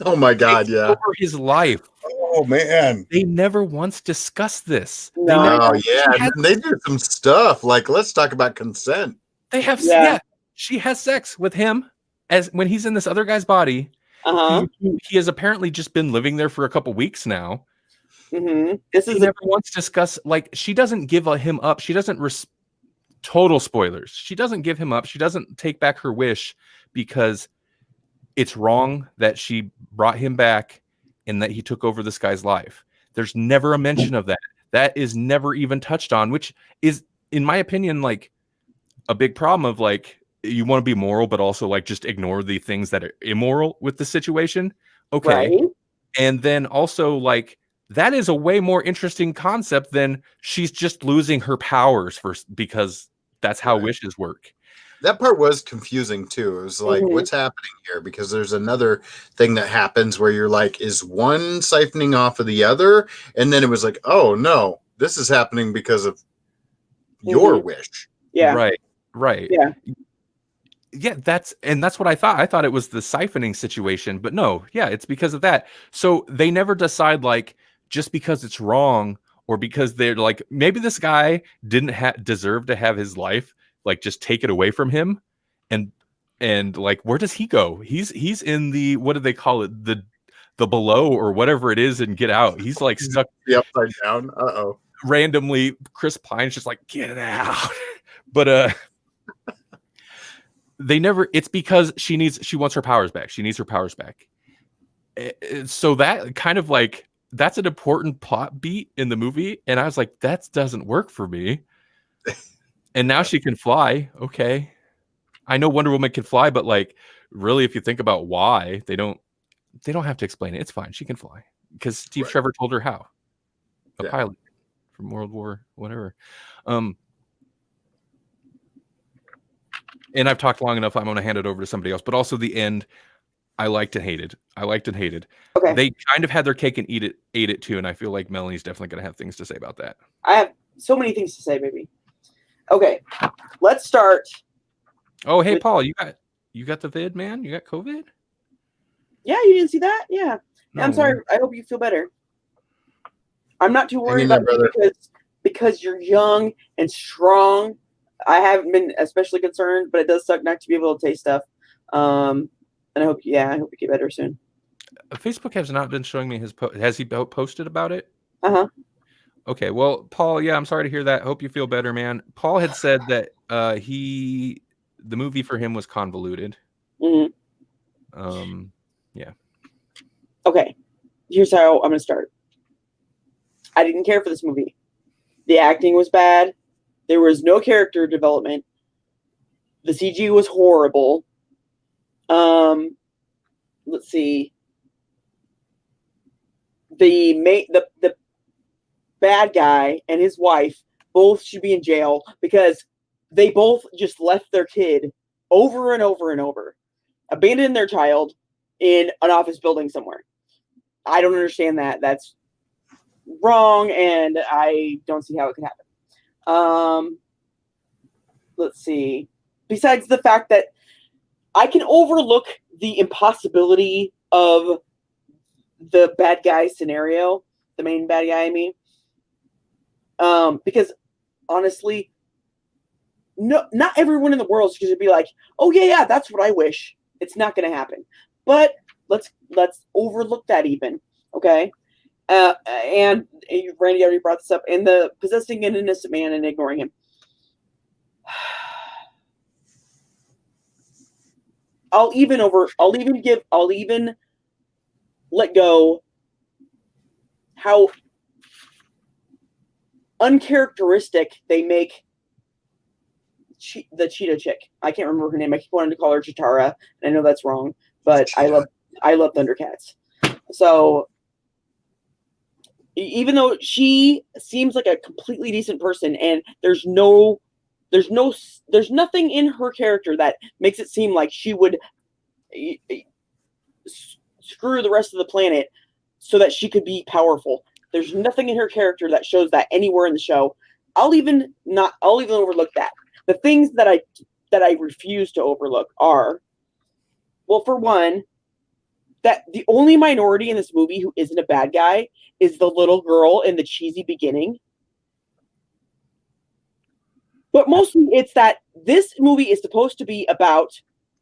Oh my God! Yeah. Over his life. Oh man. They never once discussed this. No. They do some stuff like, let's talk about consent. They have, yeah. She has sex with him as when he's in this other guy's body. He has apparently just been living there for a couple weeks now. Mm-hmm. This is never once discussed, like, she doesn't give him up. She doesn't total spoilers. She doesn't give him up. She doesn't take back her wish because it's wrong that she brought him back and that he took over this guy's life. There's never a mention of that. That is never even touched on, which is, in my opinion, like a big problem of, like, you want to be moral, but also, like, just ignore the things that are immoral with the situation. Okay. Right. And then also, like, that is a way more interesting concept than she's just losing her powers because that's how wishes work. That part was confusing too. It was like, what's happening here? Because there's another thing that happens where you're like, is one siphoning off of the other? And then it was like, oh no, this is happening because of your wish. Yeah. Right. Yeah, that's what I thought. I thought it was the siphoning situation, but no, yeah, it's because of that. So they never decide, like, just because it's wrong or because they're like, maybe this guy didn't deserve to have his life, like, just take it away from him. And like, where does he go? He's in the, what do they call it? The below or whatever it is, and Get Out. He's like stuck the upside down. Randomly, Chris Pine's just like, get out. But they never, it's because she wants her powers back. She needs her powers back. So that kind of, like, that's an important plot beat in the movie. And I was like, that doesn't work for me. And now she can fly. Okay. I know Wonder Woman can fly, but, like, really, if you think about why, they don't have to explain it. It's fine. She can fly because Steve Trevor told her how. A pilot from World War, whatever. And I've talked long enough. I'm going to hand it over to somebody else. But also the end, I liked and hated. Okay. They kind of had their cake and ate it too. And I feel like Melanie's definitely going to have things to say about that. I have so many things to say, baby. Okay, let's start. Oh, hey, Paul, you got the vid, man? You got COVID? Yeah, you didn't see that? Yeah. No, I'm sorry. I hope you feel better. I'm not too worried about it because you're young and strong. I haven't been especially concerned, but it does suck not to be able to taste stuff. And I hope you get better soon. Facebook has not been showing me his has he posted about it? Okay, well, Paul, yeah, I'm sorry to hear that. Hope you feel better, man. Paul had said that the movie for him was convoluted. Yeah. Okay, here's how I'm gonna start. I didn't care for this movie. The acting was bad. There was no character development. The CG was horrible. Let's see. The bad guy and his wife both should be in jail because they both just left their kid over and over and over, abandoned their child in an office building somewhere. I don't understand that. That's wrong, and I don't see how it could happen. Let's see. Besides the fact that I can overlook the impossibility of the bad guy scenario, the main bad guy, I mean. Because honestly, no, not everyone in the world is going to be like, oh yeah, that's what I wish. It's not going to happen. But let's overlook that even, okay? And Randy already brought this up, and the possessing an innocent man and ignoring him. I'll even let go how uncharacteristic they make the cheetah chick. I can't remember her name. I keep wanting to call her Chitara, and I know that's wrong, but I love Thundercats. So even though she seems like a completely decent person, and there's nothing in her character that makes it seem like she would screw the rest of the planet so that she could be powerful. There's nothing in her character that shows that anywhere in the show. I'll even overlook that. The things that I refuse to overlook are, well, for one, that the only minority in this movie who isn't a bad guy is the little girl in the cheesy beginning. But mostly it's that this movie is supposed to be about,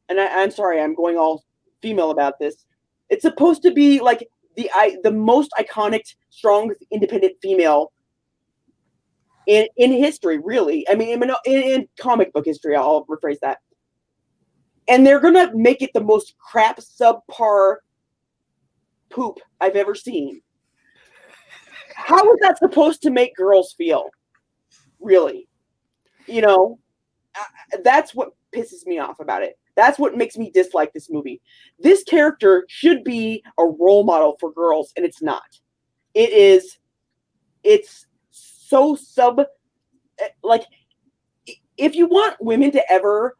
and I'm sorry, I'm going all female about this. It's supposed to be like the most iconic, strong, independent female in history, really. I mean, in comic book history, I'll rephrase that. And they're going to make it the most crap, subpar poop I've ever seen. How is that supposed to make girls feel? Really? You know, that's what pisses me off about it. That's what makes me dislike this movie. This character should be a role model for girls, and it's not. It's so like, if you want women to ever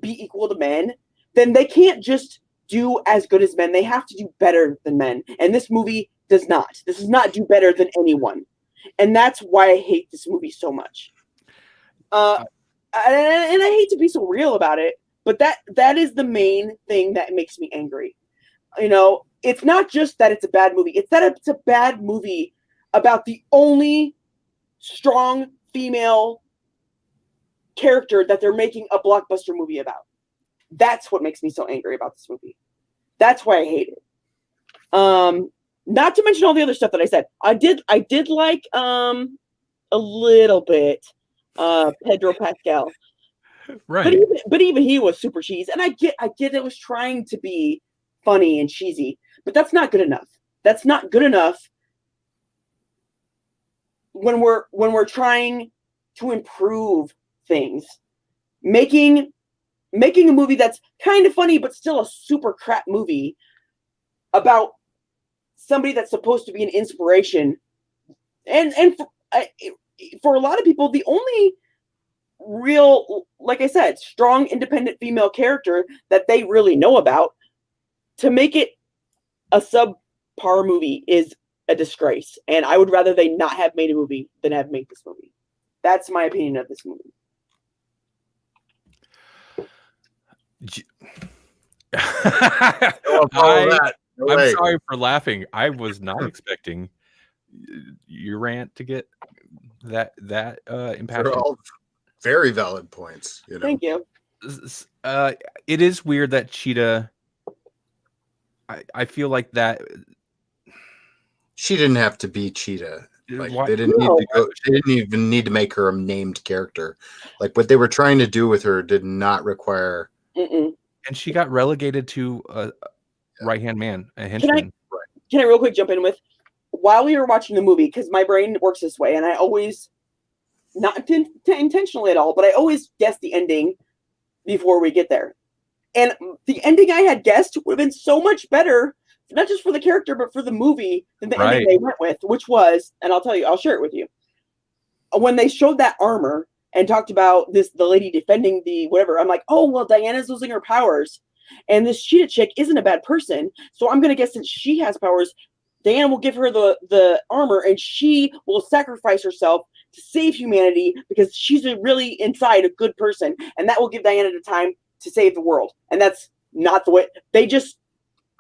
be equal to men, then they can't just do as good as men. They have to do better than men. And this movie does not. This does not do better than anyone. And that's why I hate this movie so much. And I hate to be so real about it, but that is the main thing that makes me angry. You know, it's not just that it's a bad movie. It's that it's a bad movie about the only strong female character that they're making a blockbuster movie about. That's what makes me so angry about this movie. That's why I hate it. Not to mention all the other stuff that I said. I did like a little bit Pedro Pascal. Right. But even he was super cheesy. And I get it was trying to be funny and cheesy, but that's not good enough. That's not good enough when we're trying to improve things. Making a movie that's kind of funny but still a super crap movie about somebody that's supposed to be an inspiration, and for a lot of people, the only real, like I said, strong independent female character that they really know about, to make it a subpar movie is a disgrace. And I would rather they not have made a movie than have made this movie. That's my opinion of this movie. I'm sorry for laughing. I was not expecting your rant to get that impassioned. They're all very valid points. You know? Thank you. It is weird that Cheetah. I feel like that she didn't have to be Cheetah. Like, they didn't even need to make her a named character. Like, what they were trying to do with her did not require. Mm-mm. And she got relegated to a right-hand man, a henchman. Can I real quick jump in with, while we were watching the movie, because my brain works this way, and I always, not intentionally at all, but I always guess the ending before we get there. And the ending I had guessed would have been so much better, not just for the character, but for the movie, than the ending they went with, which was, and I'll share it with you. When they showed that armor and talked about the lady defending the whatever, I'm like, oh, well, Diana's losing her powers. And this cheetah chick isn't a bad person. So I'm going to guess, since she has powers, Diana will give her the armor, and she will sacrifice herself to save humanity because she's really inside a good person. And that will give Diana the time to save the world. And that's not the way. They just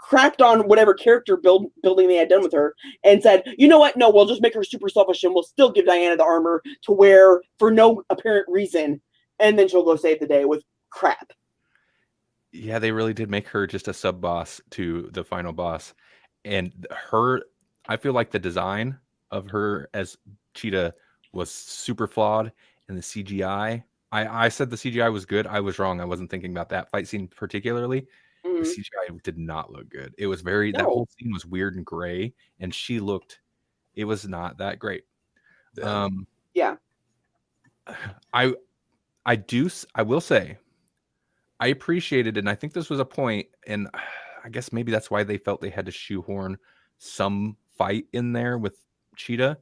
crapped on whatever character building they had done with her and said, you know what? No, we'll just make her super selfish and we'll still give Diana the armor to wear for no apparent reason. And then she'll go save the day with crap. Yeah, they really did make her just a sub boss to the final boss. And I feel like the design of her as Cheetah was super flawed, and the CGI. I said the CGI was good. I was wrong. I wasn't thinking about that fight scene particularly. Mm-hmm. The CGI did not look good. It was that whole scene was weird and gray, and it was not that great. Yeah. I will say, I appreciated it, and I think this was a point, and I guess maybe that's why they felt they had to shoehorn some fight in there with Cheetah,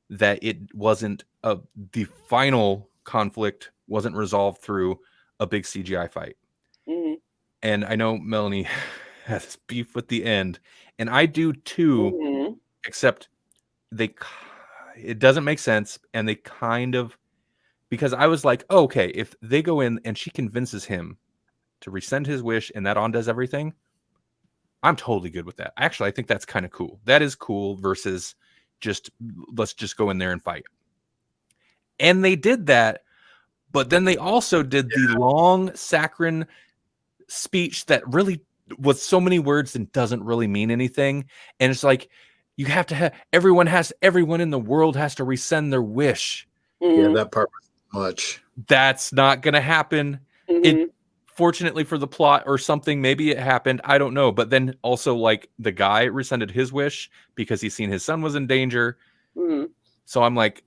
that it wasn't the final conflict wasn't resolved through a big CGI fight. Mm-hmm. And I know Melanie has beef with the end, and I do too, mm-hmm. except it doesn't make sense, and they kind of, because I was like, oh, okay, if they go in and she convinces him to rescind his wish and that undoes everything, I'm totally good with that. Actually, I think that's kind of cool. That is cool versus let's just go in there and fight. And they did that, but then they also did the long saccharine speech that really was so many words and doesn't really mean anything. And it's like, you have to have, everyone in the world has to rescind their wish. Mm-hmm. Yeah, that part was much. That's not going to happen. Mm-hmm. Fortunately for the plot or something, maybe it happened. I don't know. But then also, like, the guy rescinded his wish because he's seen his son was in danger. Mm-hmm. So I'm like,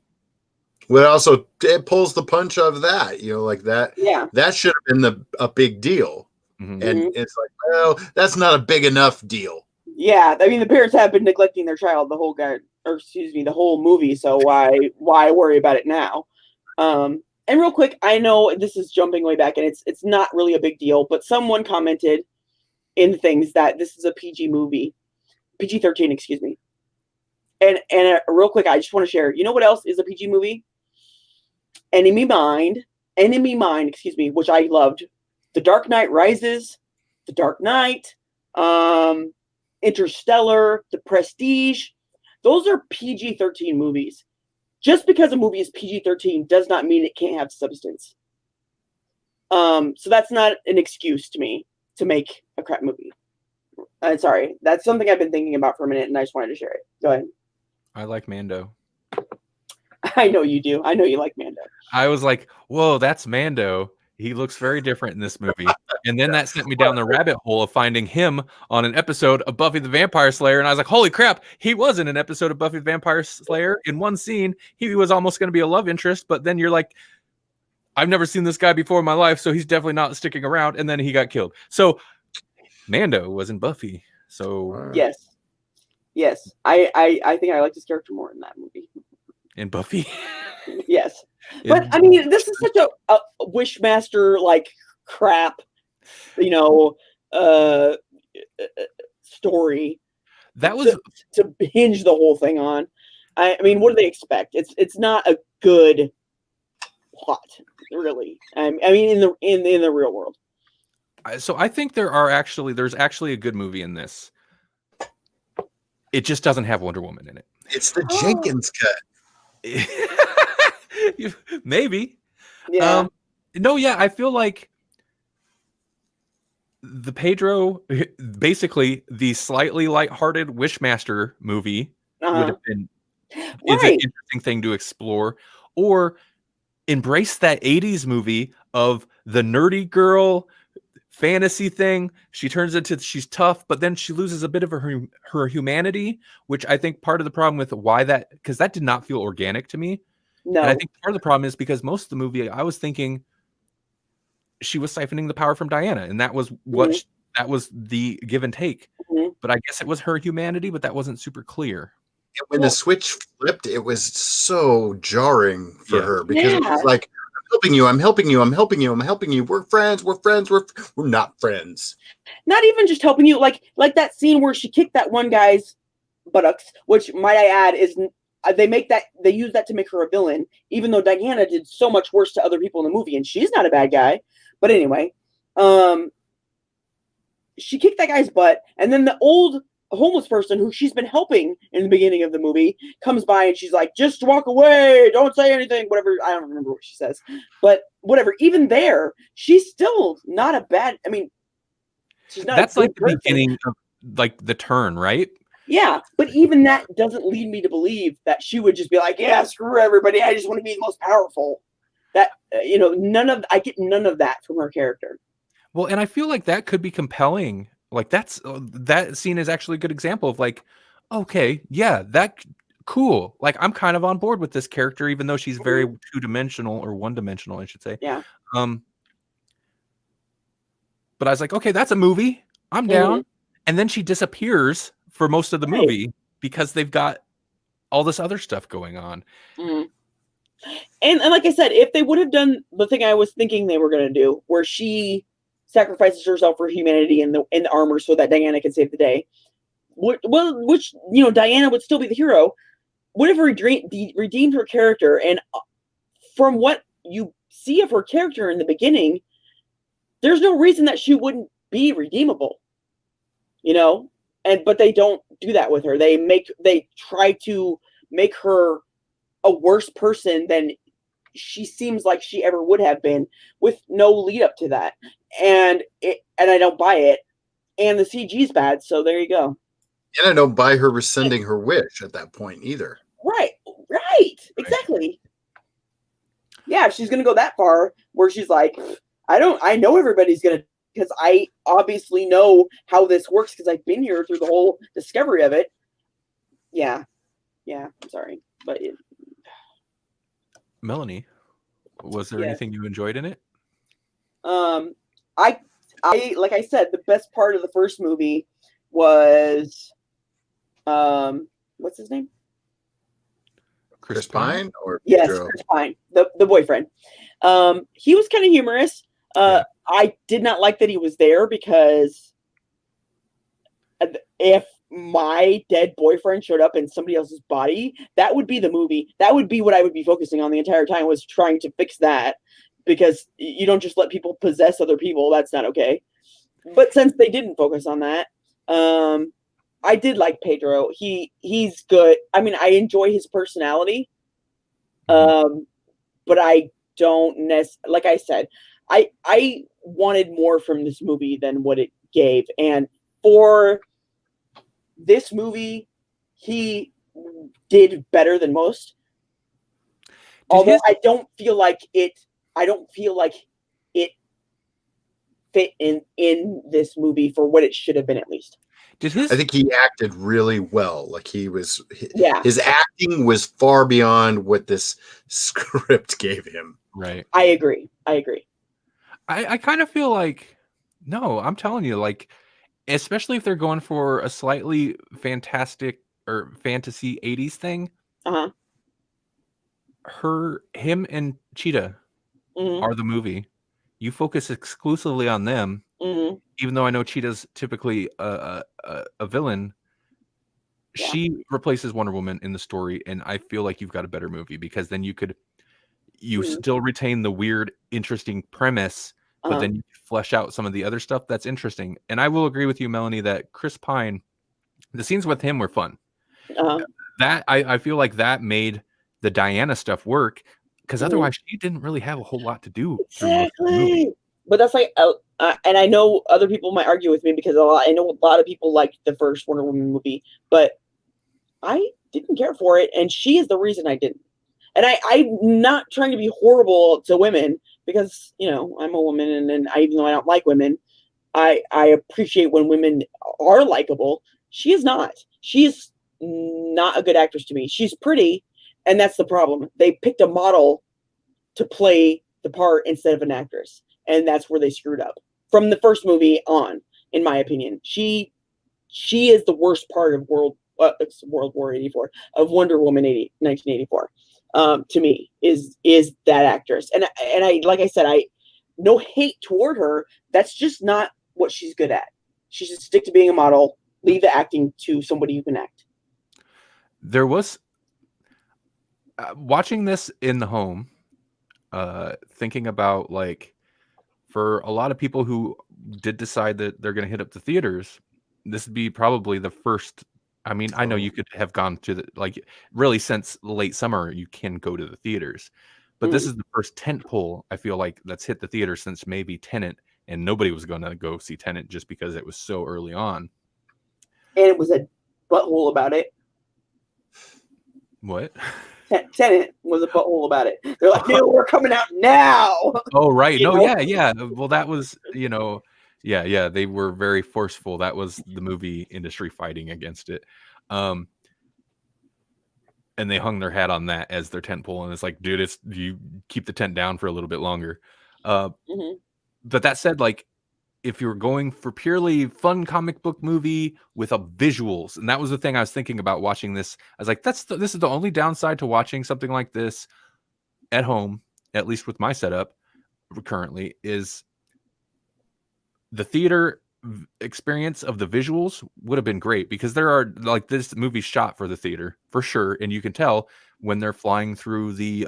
well, it pulls the punch of that, like that. Yeah, that should have been a big deal. Mm-hmm. And it's like, well, that's not a big enough deal. Yeah, I mean, the parents have been neglecting their child the whole movie. So why worry about it now? And real quick, I know this is jumping way back, and it's not really a big deal, but someone commented in things that this is a PG movie, PG-13, excuse me. And real quick, I just want to share. You know what else is a PG movie? Enemy Mind, excuse me, which I loved. The Dark Knight Rises, The Dark Knight, Interstellar, The Prestige. Those are PG-13 movies. Just because a movie is PG-13 does not mean it can't have substance. So that's not an excuse to me to make a crap movie. Sorry, that's something I've been thinking about for a minute, and I just wanted to share it. Go ahead. I like Mando. I know you do. I know you like Mando. I was like, whoa, that's Mando. He looks very different in this movie. And then that sent me down the rabbit hole of finding him on an episode of Buffy the Vampire Slayer. And I was like, holy crap, he was in an episode of Buffy the Vampire Slayer. In one scene, he was almost going to be a love interest. But then you're like, I've never seen this guy before in my life, so he's definitely not sticking around. And then he got killed. So Mando was in Buffy. So yes. I think I liked his character more in that movie. In Buffy? Yes. But I mean, this is such a Wishmaster like crap, story. That was to hinge the whole thing on. I mean, what do they expect? It's not a good plot, really. I mean, in the real world. So I think there's actually a good movie in this. It just doesn't have Wonder Woman in it. It's the Jenkins cut. Maybe. Yeah. I feel like the Pedro, basically the slightly lighthearted Wishmaster movie would have been is an interesting thing to explore, or embrace that 80s movie of the nerdy girl fantasy thing. She's tough, but then she loses a bit of her humanity, which I think part of the problem with because that did not feel organic to me. No. And I think part of the problem is because most of the movie, I was thinking she was siphoning the power from Diana, and that was what that was the give and take. Mm-hmm. But I guess it was her humanity, but that wasn't super clear. When the switch flipped, it was so jarring for her because it was like, I'm helping you. We're friends. We're not friends. Not even just helping you, like that scene where she kicked that one guy's buttocks, which might I add is they use that to make her a villain, even though Diana did so much worse to other people in the movie, and she's not a bad guy. But anyway, she kicked that guy's butt, and then the old homeless person who she's been helping in the beginning of the movie comes by and she's like, just walk away, don't say anything, whatever. I don't remember what she says, but whatever. Even there, she's still not a bad, I mean, she's not. That's like the beginning of like the turn, right? Yeah, but even that doesn't lead me to believe that she would just be like, yeah, screw everybody, I just want to be the most powerful. That I get none of that from her character. Well, and I feel like that could be compelling. Like that scene is actually a good example of like, okay, yeah, that cool. Like I'm kind of on board with this character, even though she's very two-dimensional or one-dimensional, I should say. Yeah. But I was like, okay, that's a movie. I'm down. And then she disappears for most of the movie because they've got all this other stuff going on. And like I said, if they would have done the thing I was thinking they were going to do, where she sacrifices herself for humanity in the armor so that Diana can save the day, which Diana would still be the hero, would have redeemed her character. And from what you see of her character in the beginning, there's no reason that she wouldn't be redeemable, but they don't do that with her. They try to make her a worse person than she seems like she ever would have been, with no lead up to that. And I don't buy it. And the CG's bad, so there you go. And I don't buy her rescinding her wish at that point either. Right. Exactly. Yeah, if she's gonna go that far where she's like, I know everybody's gonna, because I obviously know how this works because I've been here through the whole discovery of it. Yeah, I'm sorry, but Melanie, was there anything you enjoyed in it? I like I said, the best part of the first movie was what's his name? Chris Pine or yes, Pedro? Chris Pine, the boyfriend. He was kind of humorous. I did not like that he was there because if my dead boyfriend showed up in somebody else's body, that would be the movie. That would be what I would be focusing on the entire time, was trying to fix that, because you don't just let people possess other people. That's not okay. But since they didn't focus on that, I did like Pedro. He's good. I mean, I enjoy his personality. But I don't like I said, I wanted more from this movie than what it gave. And for this movie, he did better than most. Although I don't feel like it fit in this movie for what it should have been, at least. I think he acted really well. Like his acting was far beyond what this script gave him. Right. I agree. I kind of feel like, no, I'm telling you, like, especially if they're going for a slightly fantastic or fantasy 80s thing. Him and Cheetah are the movie. You focus exclusively on them, even though I know Cheetah's typically a villain. Yeah. She replaces Wonder Woman in the story, and I feel like you've got a better movie, because then you still retain the weird, interesting premise, but then you flesh out some of the other stuff that's interesting. And I will agree with you, Melanie, that Chris Pine, the scenes with him were fun. That I feel like that made the Diana stuff work, because otherwise she didn't really have a whole lot to do. Exactly. But that's like, and I know other people might argue with me, because I know a lot of people liked the first Wonder Woman movie, but I didn't care for it, and she is the reason I didn't. And I'm not trying to be horrible to women, because I'm a woman, and even though I don't like women, I appreciate when women are likable. She is not. She is not a good actress to me. She's pretty, and that's the problem. They picked a model to play the part instead of an actress, and that's where they screwed up from the first movie on. In my opinion, she is the worst part of World War 84, of Wonder Woman 1984. To me, is that actress, and I like I said, I no hate toward her. That's just not what she's good at. She should stick to being a model. Leave the acting to somebody who can act. There was watching this in the home, thinking about like for a lot of people who did decide that they're going to hit up the theaters, this would be probably the first. I mean, I know you could have gone to the, like, really since late summer, you can go to the theaters, but this is the first tent pole I feel like that's hit the theater since maybe Tenet, and nobody was going to go see Tenet just because it was so early on. And it was a butthole about it. What? Tenet was a butthole about it. They're like, no, we're coming out now. Oh, right. You No, know? yeah. Well, that was, yeah. They were very forceful. That was the movie industry fighting against it. And they hung their hat on that as their tent pole. And it's like, dude, you keep the tent down for a little bit longer. But that said, like, if you were going for purely fun comic book movie with a visuals, and that was the thing I was thinking about watching this. I was like, this is the only downside to watching something like this at home, at least with my setup currently, is the theater experience of the visuals would have been great, because there are, like, this movie shot for the theater for sure, and you can tell when they're flying through the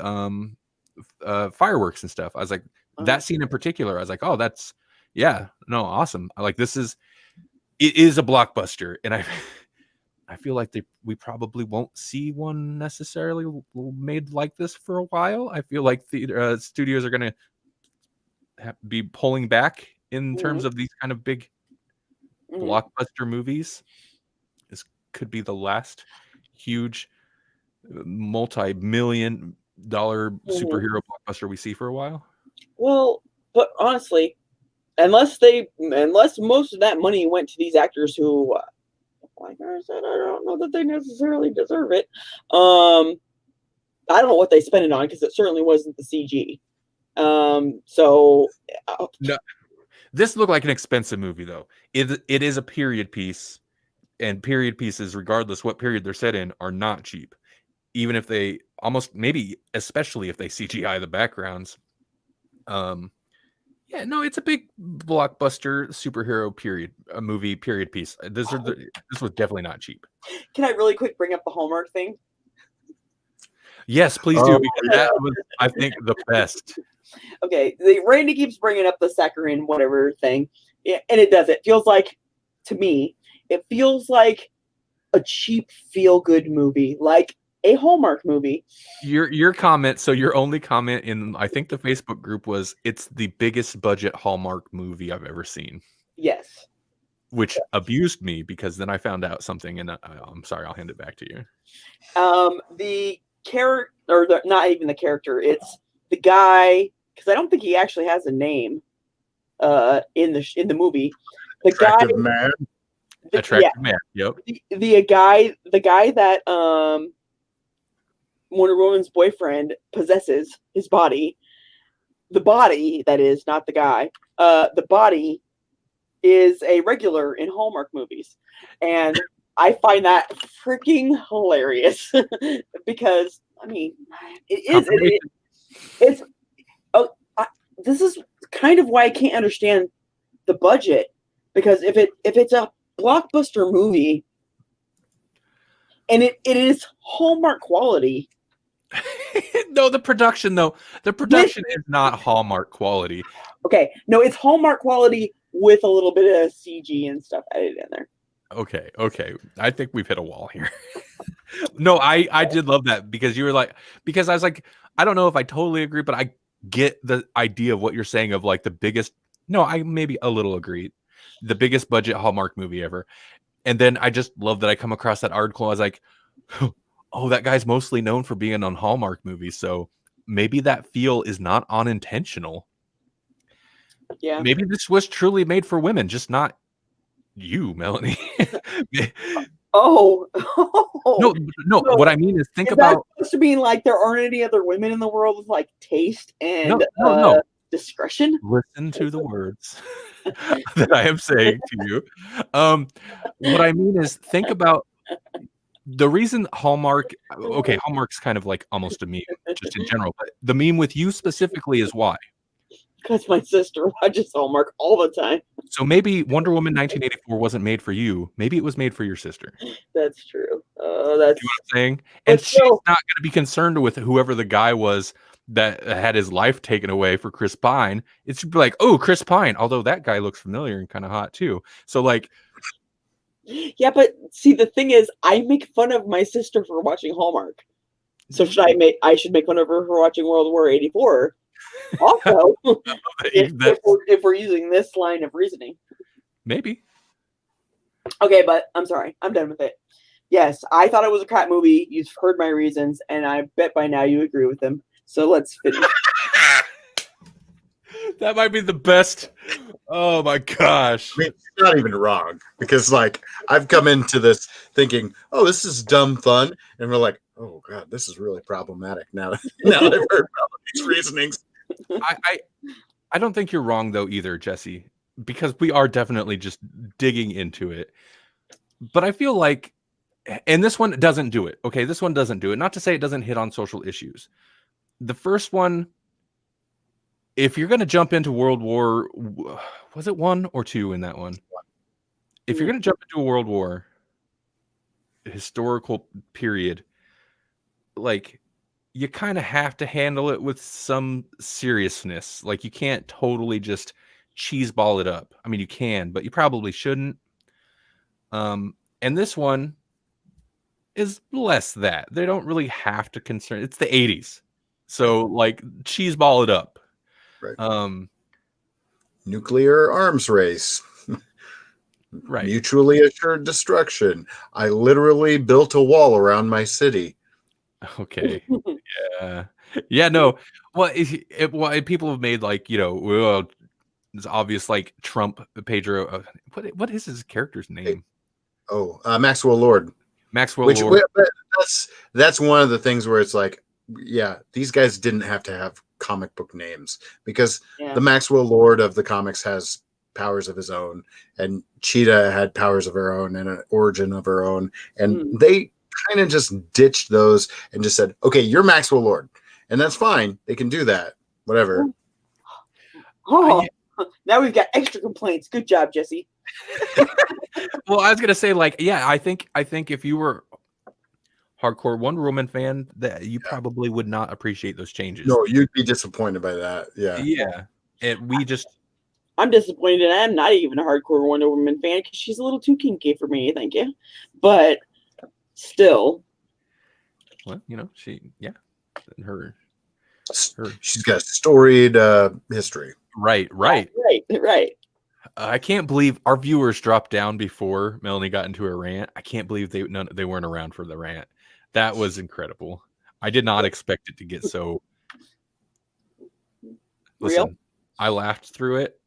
fireworks and stuff. I was like, that scene in particular, I was like, oh, that's awesome. Like, it is a blockbuster, and I feel like we probably won't see one necessarily made like this for a while. I feel like the studios are going to be pulling back in terms of these kind of big blockbuster movies. This could be the last huge multi-million-dollar superhero blockbuster we see for a while. Well, but honestly, unless most of that money went to these actors who, like I said, I don't know that they necessarily deserve it. I don't know what they spent it on, because it certainly wasn't the CG. No, this looked like an expensive movie, though. It is a period piece, and period pieces, regardless what period they're set in, are not cheap. Even if they especially if they CGI the backgrounds. It's a big blockbuster superhero movie period piece. This was definitely not cheap. Can I really quick bring up the Hallmark thing? Yes, please do, because that was, I think, the best. Okay, Randy keeps bringing up the saccharine whatever thing, and it does. It feels like, to me, it feels like a cheap feel-good movie, like a Hallmark movie. Your comment, so your only comment in, I think, the Facebook group was, it's the biggest budget Hallmark movie I've ever seen. Yes. Which abused me, because then I found out something, and I'm sorry, I'll hand it back to you. The character, or not even the character, it's the guy, because I don't think he actually has a name in the movie. Attractive man. Yep. The guy that Wonder Woman's boyfriend possesses his body. The body, that is, not the guy. The body is a regular in Hallmark movies, and I find that freaking hilarious because, I mean, this is kind of why I can't understand the budget, because if it's a blockbuster movie and it is Hallmark quality. No, the production is not Hallmark quality. Okay, no, it's Hallmark quality with a little bit of CG and stuff added in there. Okay. I think we've hit a wall here. No, I did love that, because you were like, because I was like, I don't know if I totally agree, but I get the idea of what you're saying of, like, the biggest. No, I maybe a little agree. The biggest budget Hallmark movie ever. And then I just love that I come across that article. I was like, oh, that guy's mostly known for being on Hallmark movies, so maybe that feel is not unintentional. Yeah. Maybe this was truly made for women, just not you, Melanie. No. What I mean is, think is about. That supposed to mean like there aren't any other women in the world with, like, taste and discretion? Listen to the words that I am saying to you. What I mean is, think about the reason Hallmark's kind of like almost a meme just in general, but the meme with you specifically is why? Because my sister watches Hallmark all the time. So maybe Wonder Woman 1984 wasn't made for you. Maybe it was made for your sister. That's true. That's, you know what I'm saying? And she's not going to be concerned with whoever the guy was that had his life taken away for Chris Pine, it should be like, oh, Chris Pine, although that guy looks familiar and kind of hot too. So like, yeah, but see, the thing is, I make fun of my sister for watching Hallmark. So I should make fun of her for watching World War 84. Also, if we're using this line of reasoning. Maybe. Okay, but I'm sorry. I'm done with it. Yes, I thought it was a crap movie. You've heard my reasons, and I bet by now you agree with them. So let's finish. That might be the best. Oh my gosh. I mean, it's not even wrong, because like I've come into this thinking, oh, this is dumb fun, and we're like, oh god, this is really problematic now that I've heard about these reasonings. I don't think you're wrong though either, Jesse, because we are definitely just digging into it. But I feel like, and this one doesn't do it. Okay, this one doesn't do it. Not to say it doesn't hit on social issues. The first one, if you're going to jump into World War, was it 1 or 2 in that one? If you're going to jump into a World War historical period, like, you kind of have to handle it with some seriousness. Like, you can't totally just cheeseball it up. I mean, you can, but you probably shouldn't. And this one is less that. They don't really have to concern. It's the 80s. So, like, cheeseball it up. Right. Nuclear arms race. Right. Mutually assured destruction. I literally built a wall around my city. Okay. Yeah. No. Well, people have made like, well, it's obvious, like Trump, Pedro. What is his character's name? Oh, Maxwell Lord. Lord. That's one of the things where it's like, yeah, these guys didn't have to have comic book names, because the Maxwell Lord of the comics has powers of his own, and Cheetah had powers of her own and an origin of her own, and they kind of just ditched those and just said, okay, you're Maxwell Lord, and that's fine, they can do that, whatever. Now we've got extra complaints. Good job, Jesse. Well, I was gonna say, like, yeah, I think if you were hardcore Wonder Woman fan, that you probably would not appreciate those changes. No, you'd be disappointed by that. Yeah. I'm disappointed. I'm not even a hardcore Wonder Woman fan because she's a little too kinky for me. Thank you, but still. Well, she's got a storied history. Right. I can't believe our viewers dropped down before Melanie got into her rant. I can't believe they weren't around for the rant. That was incredible. I did not expect it to get so. Listen, real? I laughed through it,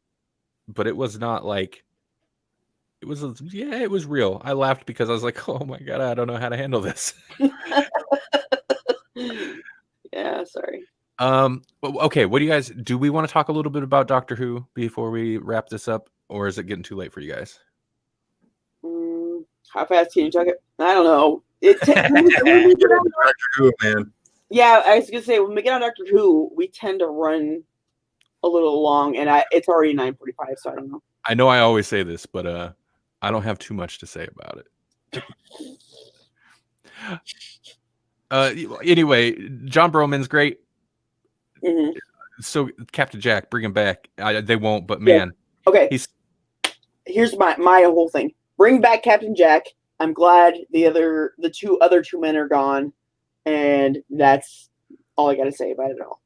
but it was not like. It was real. I laughed because I was like, oh my god, I don't know how to handle this. Yeah, sorry. Okay, what do we want to talk a little bit about Doctor Who before we wrap this up, or is it getting too late for you guys? How fast can you talk it? I don't know. Doctor Who, man. Yeah, I was gonna say, when we get on Doctor Who, we tend to run a little long, and it's already 9:45, so I don't know. I know I always say this, but I don't have too much to say about it. Anyway, John Broman's great. Mm-hmm. So Captain Jack, bring him back. They won't, but man. Yeah. Okay. Here's my whole thing. Bring back Captain Jack. I'm glad the other two men are gone, and that's all I got to say about it all.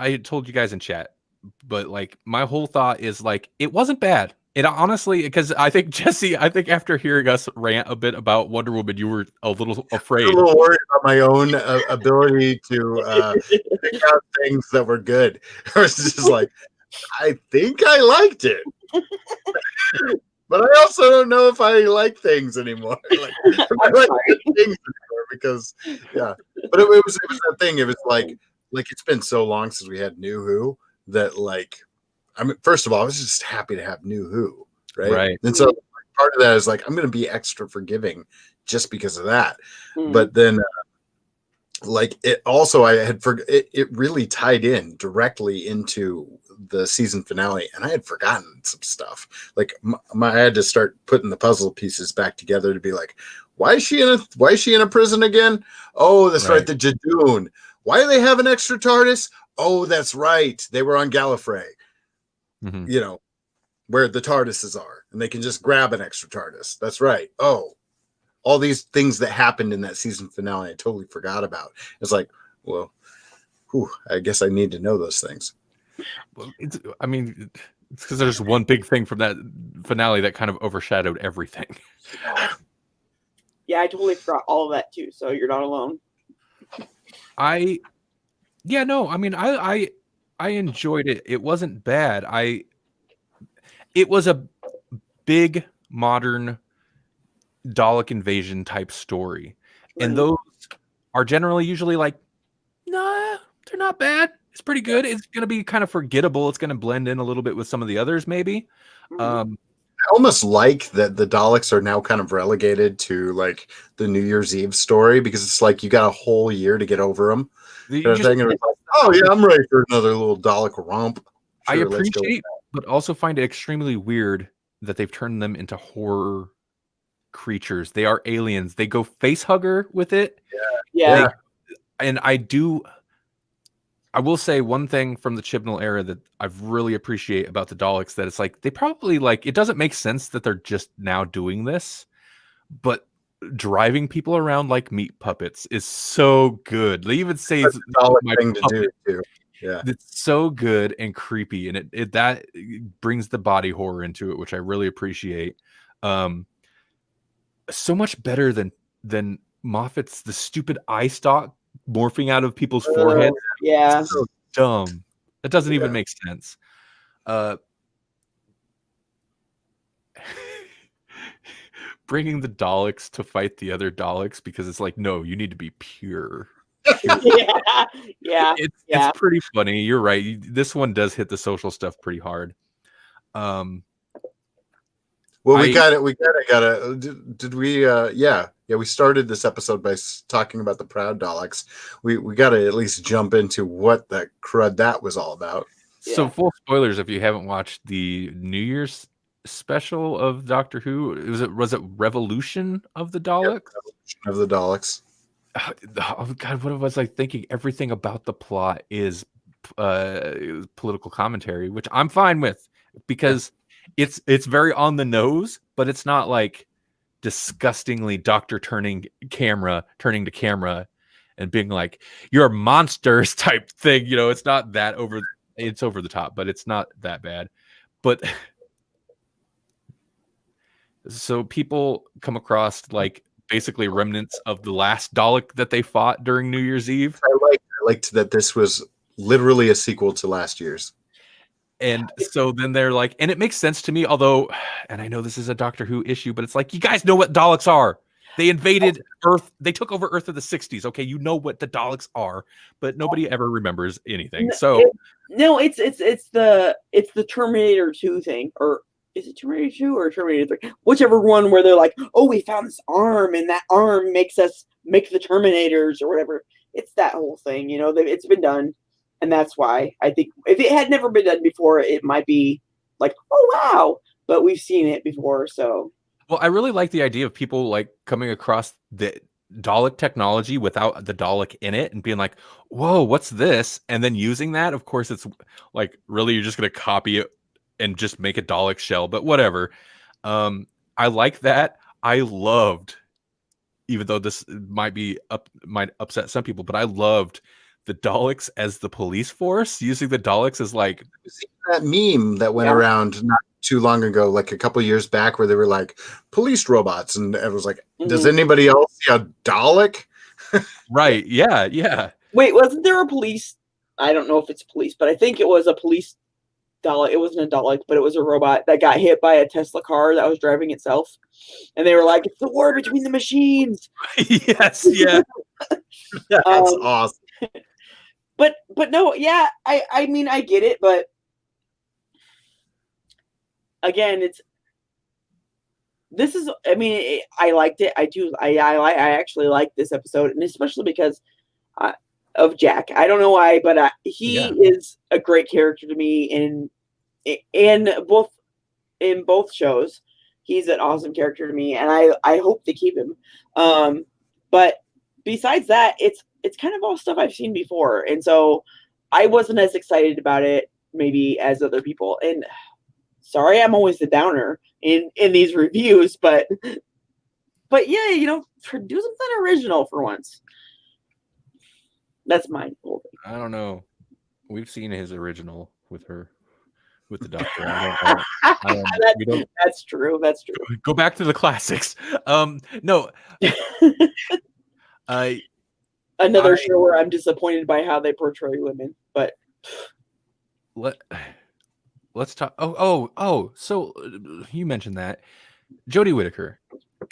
I told you guys in chat, but like my whole thought is like it wasn't bad. It honestly, because I think Jesse, after hearing us rant a bit about Wonder Woman, you were a little afraid. I'm a little worried about my own ability to pick out things that were good. I was just like, I think I liked it, but I also don't know if I like things anymore. Like, I like things anymore because, yeah. But it was that thing. It was like it's been so long since we had New Who that like. I mean, first of all, I was just happy to have New Who, right? And so part of that is like I'm going to be extra forgiving just because of that. But then, like it also, it really tied in directly into the season finale, and I had forgotten some stuff. Like I had to start putting the puzzle pieces back together to be like, Why is she in a prison again? Oh, that's right, the Jadoon. Why do they have an extra TARDIS? Oh, that's right. They were on Gallifrey. Mm-hmm. You know, where the TARDISes are, and they can just grab an extra TARDIS. That's right. Oh, all these things that happened in that season finale, I totally forgot about. It's like, well, I guess I need to know those things. Well, it's because there's one big thing from that finale that kind of overshadowed everything. Yeah, I totally forgot all of that too. So you're not alone. I enjoyed it. It wasn't bad. It was a big modern Dalek invasion type story, and those are generally usually like, nah, they're not bad. It's pretty good. It's going to be kind of forgettable. It's going to blend in a little bit with some of the others, maybe. I almost like that the Daleks are now kind of relegated to like the New Year's Eve story, because it's like you got a whole year to get over them. Oh yeah, I'm ready for another little Dalek romp. Sure, I appreciate, but also find it extremely weird that they've turned them into horror creatures. They are aliens. They go face hugger with it. Yeah. And I will say one thing from the Chibnall era that I really appreciate about the Daleks, that it's like they probably it doesn't make sense that they're just now doing this, but driving people around like meat puppets is so good. They even say it's my thing to do too. Yeah, it's so good and creepy, and it brings the body horror into it, which I really appreciate. So much better than Moffat's the stupid eye stalk morphing out of people's foreheads. Yeah, it's so dumb. That doesn't even make sense. Bringing the Daleks to fight the other Daleks, because it's like, no, you need to be pure. Yeah. It's pretty funny. You're right. This one does hit the social stuff pretty hard. Well, we got it. Did we? Yeah. We started this episode by talking about the Proud Daleks. We got to at least jump into what that crud that was all about. So, full spoilers if you haven't watched the New Year's special of Doctor Who. Was it Revolution of the Daleks? Revolution of the Daleks. Oh God, what was I thinking? Everything about the plot is political commentary, which I'm fine with, because it's very on the nose, but it's not like disgustingly doctor turning to camera and being like, you're monsters type thing. It's not that it's over the top, but it's not that bad. But so people come across basically remnants of the last Dalek that they fought during New Year's Eve. I liked that this was literally a sequel to last year's. And so then they're like, and it makes sense to me, although, and I know this is a Doctor Who issue, but it's like, you guys know what Daleks are. They invaded Earth. They took over Earth in the 60s. Okay, you know what the Daleks are, but nobody ever remembers anything. So it's the Terminator 2 thing, or is it Terminator 2 or Terminator 3? Whichever one, where they're like, oh, we found this arm, and that arm makes us make the Terminators or whatever. It's that whole thing, it's been done. And that's why I think if it had never been done before, it might be like, oh, wow. But we've seen it before, so. Well, I really like the idea of people coming across the Dalek technology without the Dalek in it and being like, whoa, what's this? And then using that. Of course, it's like, really, you're just going to copy it and just make a Dalek shell, but whatever. I like that. I loved, even though this might upset some people, but I loved the Daleks as the police force, using the Daleks as that meme that went around not too long ago, like a couple years back, where they were like police robots, and it was like, does anybody else see a Dalek? Right. Yeah. Wait, wasn't there a police? I don't know if it's police, but I think it was a police Dalek. It wasn't a Dalek, but it was a robot that got hit by a Tesla car that was driving itself. And they were like, it's the war between the machines. Yes. Yeah. That's awesome. But no, yeah, I mean, I get it, but again, I liked it. I actually like this episode, and especially because of Jack. I don't know why, but he is a great character to me in both shows. he's an awesome character to me, and I hope to keep him. But besides that, it's kind of all stuff I've seen before, and so I wasn't as excited about it maybe as other people. And sorry, I'm always the downer in these reviews, but yeah, you know, do something original for once. That's my whole thing. I don't know. We've seen his original with her, with the Doctor. That's true. That's true. Go back to the classics. No. Another show where I'm disappointed by how they portray women, but let's talk. Oh. So you mentioned that Jodie Whittaker,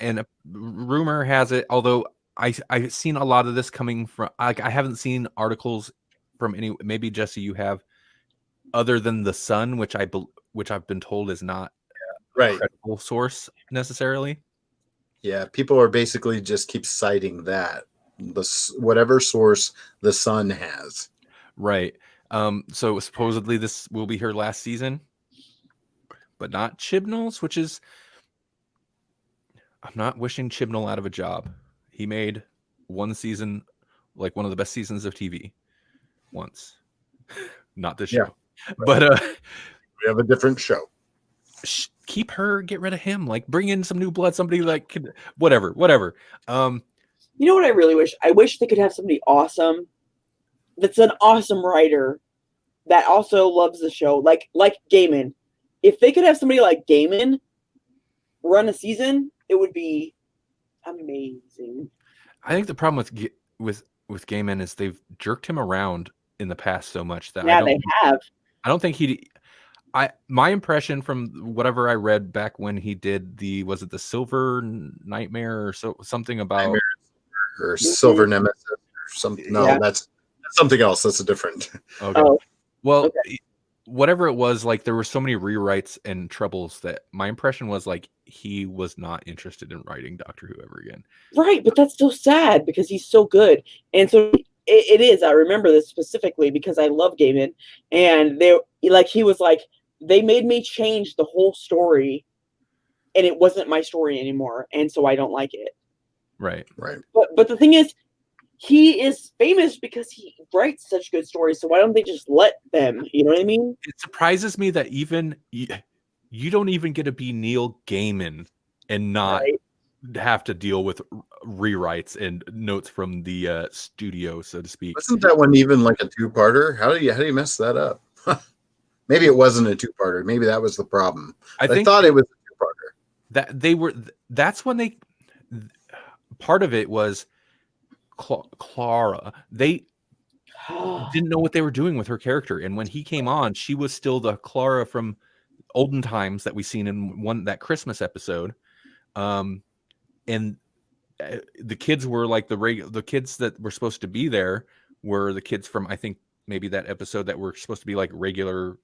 and a rumor has it, although I've seen a lot of this coming from, like, I haven't seen articles from any, maybe Jesse you have, other than The Sun, which I've been told is not a credible source necessarily. Yeah, people are basically just keep citing that, whatever source The Sun has. Right. So supposedly this will be her last season, but not Chibnall's, which is, I'm not wishing Chibnall out of a job. He made one season, like one of the best seasons of TV once. Not this show. But we have a different show. Keep her, get rid of him, like bring in some new blood, somebody like whatever. You know what I really wish? I wish they could have somebody awesome that's an awesome writer that also loves the show, like Gaiman. If they could have somebody like Gaiman run a season, it would be amazing. I think the problem with Gaiman is they've jerked him around in the past so much that they have. I don't think my impression from whatever I read back when he did was it the Silver Nightmare or something about or Silver Nemesis or something? No, that's something else. That's a different. Okay. Oh. Well, whatever it was, like there were so many rewrites and troubles that my impression was like he was not interested in writing Doctor Who ever again. Right, but that's so sad because he's so good, and so it is. I remember this specifically because I love Gaiman, and he was like, they made me change the whole story, and it wasn't my story anymore, and so I don't like it. Right. But the thing is, he is famous because he writes such good stories. So why don't they just let them? You know what I mean? It surprises me that even you don't even get to be Neil Gaiman and not have to deal with rewrites and notes from the studio, so to speak. Wasn't that one even like a two-parter? How do you mess that up? Maybe it wasn't a two-parter. Maybe that was the problem. I thought it was a two-parter. That's when they. Part of it was Clara. They didn't know what they were doing with her character, and when he came on, she was still the Clara from olden times that we seen in that Christmas episode. And the kids were like the kids that were supposed to be there were the kids from, I think, maybe that episode that were supposed to be like regular,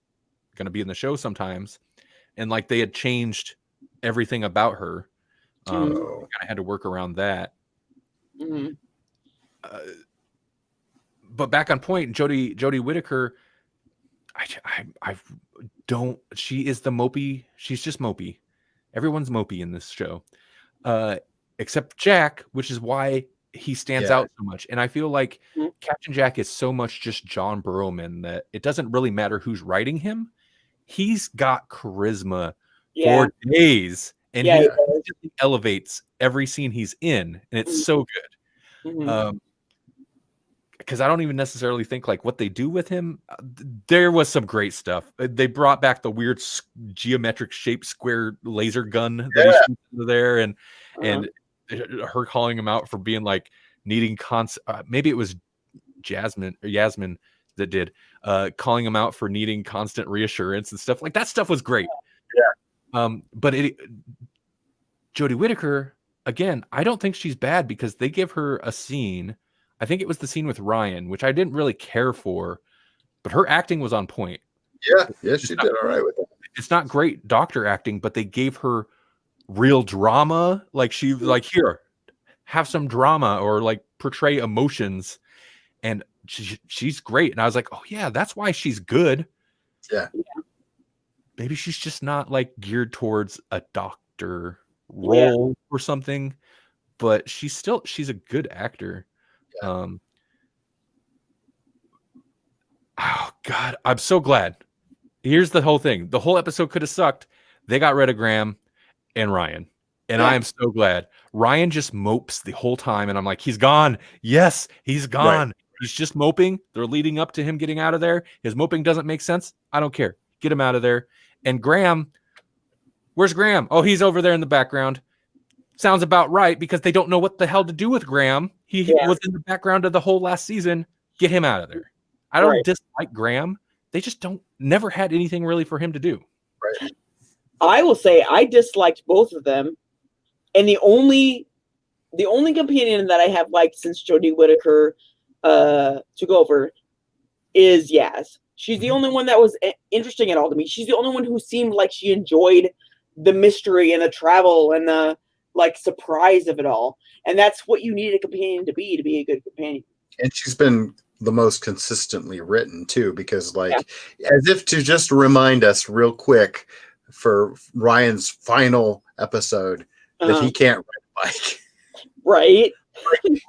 going to be in the show sometimes, and like they had changed everything about her. Kind of had to work around that. Mm-hmm. But back on point, Jodie Whittaker, I don't. She is the mopey. She's just mopey. Everyone's mopey in this show, except Jack, which is why he stands out so much. And I feel like Captain Jack is so much just John Burrowman that it doesn't really matter who's writing him. He's got charisma for days, and he elevates every scene he's in, and it's so good. Mm-hmm. Because I don't even necessarily think like what they do with him. There was some great stuff. They brought back the weird geometric shaped square laser gun that he shoots into there, and her calling him out for being like needing maybe it was Yasmin that did calling him out for needing constant reassurance and stuff like that. Stuff was great. But Jodie Whittaker, again, I don't think she's bad because they give her a scene. I think it was the scene with Ryan, which I didn't really care for, but her acting was on point. Yeah, she did all right with it. It's not great doctor acting, but they gave her real drama. Like she was like, here, have some drama or like portray emotions. And she's great. And I was like, oh yeah, that's why she's good. Yeah. Maybe she's just not like geared towards a doctor. actor role or something, but she's a good actor. Yeah. Oh God, I'm so glad. Here's the whole thing. The whole episode could have sucked. They got rid of Graham and Ryan. And I am so glad. Ryan just mopes the whole time. And I'm like, he's gone. Yes, he's gone. Right. He's just moping. They're leading up to him getting out of there. His moping doesn't make sense. I don't care. Get him out of there. And Graham, where's Graham? Oh, he's over there in the background. Sounds about right, because they don't know what the hell to do with Graham. He was in the background of the whole last season. Get him out of there. I don't dislike Graham. They just never had anything really for him to do. Right. I will say I disliked both of them. And the only companion that I have liked since Jodie Whittaker took over is Yaz. She's the only one that was interesting at all to me. She's the only one who seemed like she enjoyed the mystery and the travel and the surprise of it all. And that's what you need a companion to be a good companion. And she's been the most consistently written too, because as if to just remind us real quick for Ryan's final episode that he can't ride a bike. Right.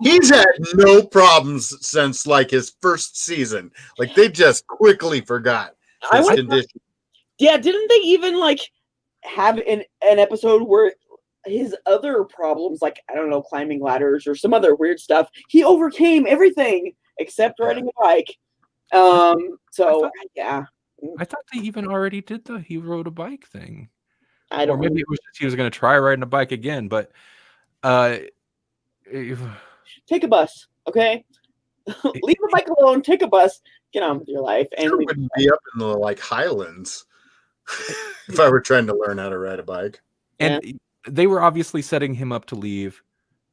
He's had no problems since his first season. They just quickly forgot his condition. Yeah, didn't they even have an episode where his other problems, I don't know, climbing ladders or some other weird stuff, he overcame everything except riding a bike. I thought they even already did the he rode a bike thing. I don't know. Maybe it was just he was going to try riding a bike again, but take a bus, okay? Leave the bike alone, take a bus, get on with your life. And I wouldn't be up in the Highlands if I were trying to learn how to ride a bike. And they were obviously setting him up to leave,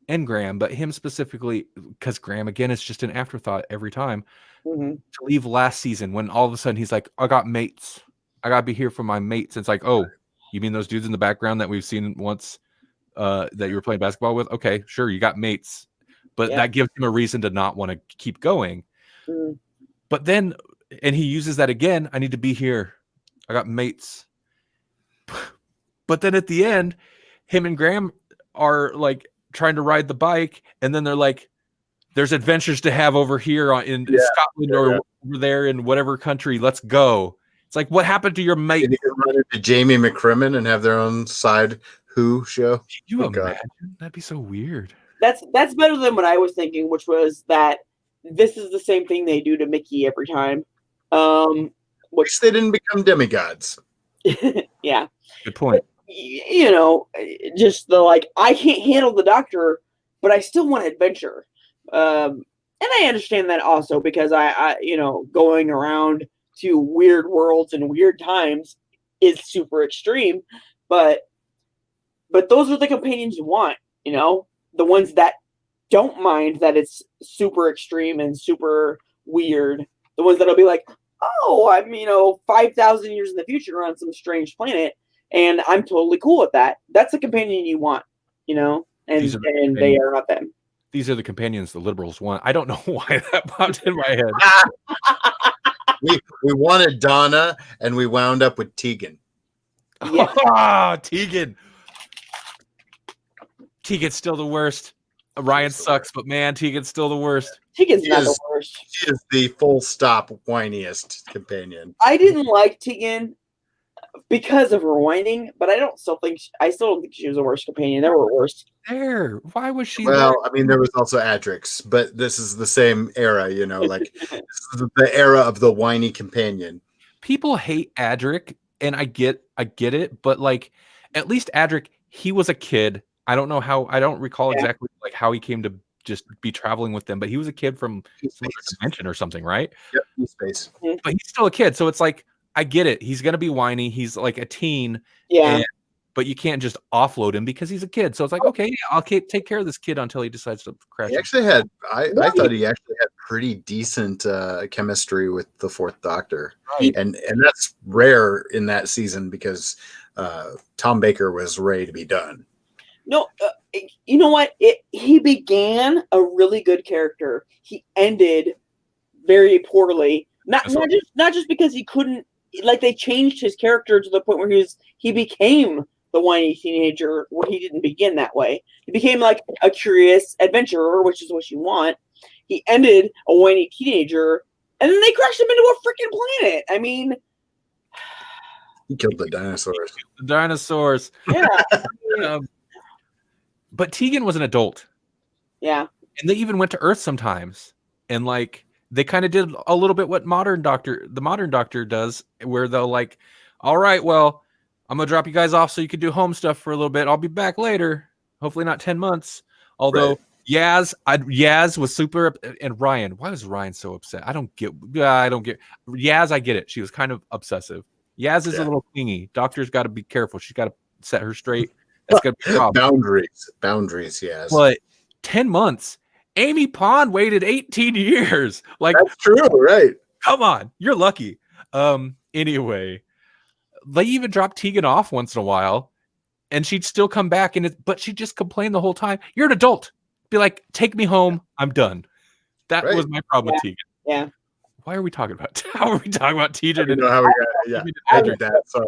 and Graham, but him specifically, because Graham, again, is just an afterthought every time, to leave last season when all of a sudden he's like, I got mates. I got to be here for my mates. It's like, oh, you mean those dudes in the background that we've seen once that you were playing basketball with? Okay, sure, you got mates. But that gives him a reason to not want to keep going. But then, and he uses that again, I need to be here. I got mates. But then at the end, him and Graham are trying to ride the bike, and then they're like, there's adventures to have over here in Scotland or over there in whatever country. Let's go. It's like, what happened to your mate? Can you run into Jamie McCrimmon and have their own side Who show? Can you imagine? That'd be so weird. That's better than what I was thinking, which was that this is the same thing they do to Mickey every time. Which they didn't become demigods. Yeah. Good point. But, just the I can't handle the Doctor, but I still want adventure. And I understand that also because I going around to weird worlds and weird times is super extreme, but those are the companions you want, the ones that don't mind that it's super extreme and super weird, the ones that'll be like, oh, I'm 5,000 years in the future on some strange planet, and I'm totally cool with that. That's the companion you want, and they are not them. These are the companions the liberals want. I don't know why that popped in my head. We wanted Donna, and we wound up with Tegan. Yeah. Tegan. Tegan's still the worst. Ryan sucks, but man, Tegan's still the worst. Tegan's not the worst. She is the full stop whiniest companion. I didn't like Tegan because of her whining, but I still don't think she was the worst companion. There were worse. Why was she? Well, there was also Adrix, but this is the same era, this is the era of the whiny companion. People hate Adric, and I get it, but at least Adric, he was a kid. I don't know how. I don't recall exactly how he came to just be traveling with them, but he was a kid from some convention or something, right? Yep, space. But he's still a kid, so it's I get it. He's gonna be whiny. He's a teen. Yeah. But you can't just offload him because he's a kid. So it's okay, I'll take care of this kid until he decides to crash. He actually had. I thought he actually had pretty decent chemistry with the Fourth Doctor, right. and that's rare in that season because Tom Baker was ready to be done. No, you know what? He began a really good character. He ended very poorly. Not just because he couldn't. They changed his character to the point where he became the the whiny teenager. Well, he didn't begin that way. He became like a curious adventurer, which is what you want. He ended a whiny teenager, and then they crashed him into a freaking planet. I mean, he killed the dinosaurs. The dinosaurs. Yeah. But Tegan was an adult. Yeah. And they even went to Earth sometimes. And like they kind of did a little bit what the modern doctor does, where they'll like, all right, well, I'm gonna drop you guys off so you can do home stuff for a little bit. I'll be back later. Hopefully not 10 months. Although Right. Yaz was super, and Ryan, why was Ryan so upset? I don't get Yaz. I get it. She was kind of obsessive. Yaz is a little clingy. Doctor's got to be careful. She's got to set her straight. That's gonna be a problem. Boundaries, yes. But 10 months. Amy Pond waited 18 years. Like, that's true, right? Come on, you're lucky. Anyway, they even dropped Tegan off once in a while, and she'd still come back, but she'd just complain the whole time. You're an adult. Be like, take me home. I'm done. That was my problem with Tegan. Yeah. Why are we talking about? How are we talking about Tegan? I don't know how we got. I did that. Sorry.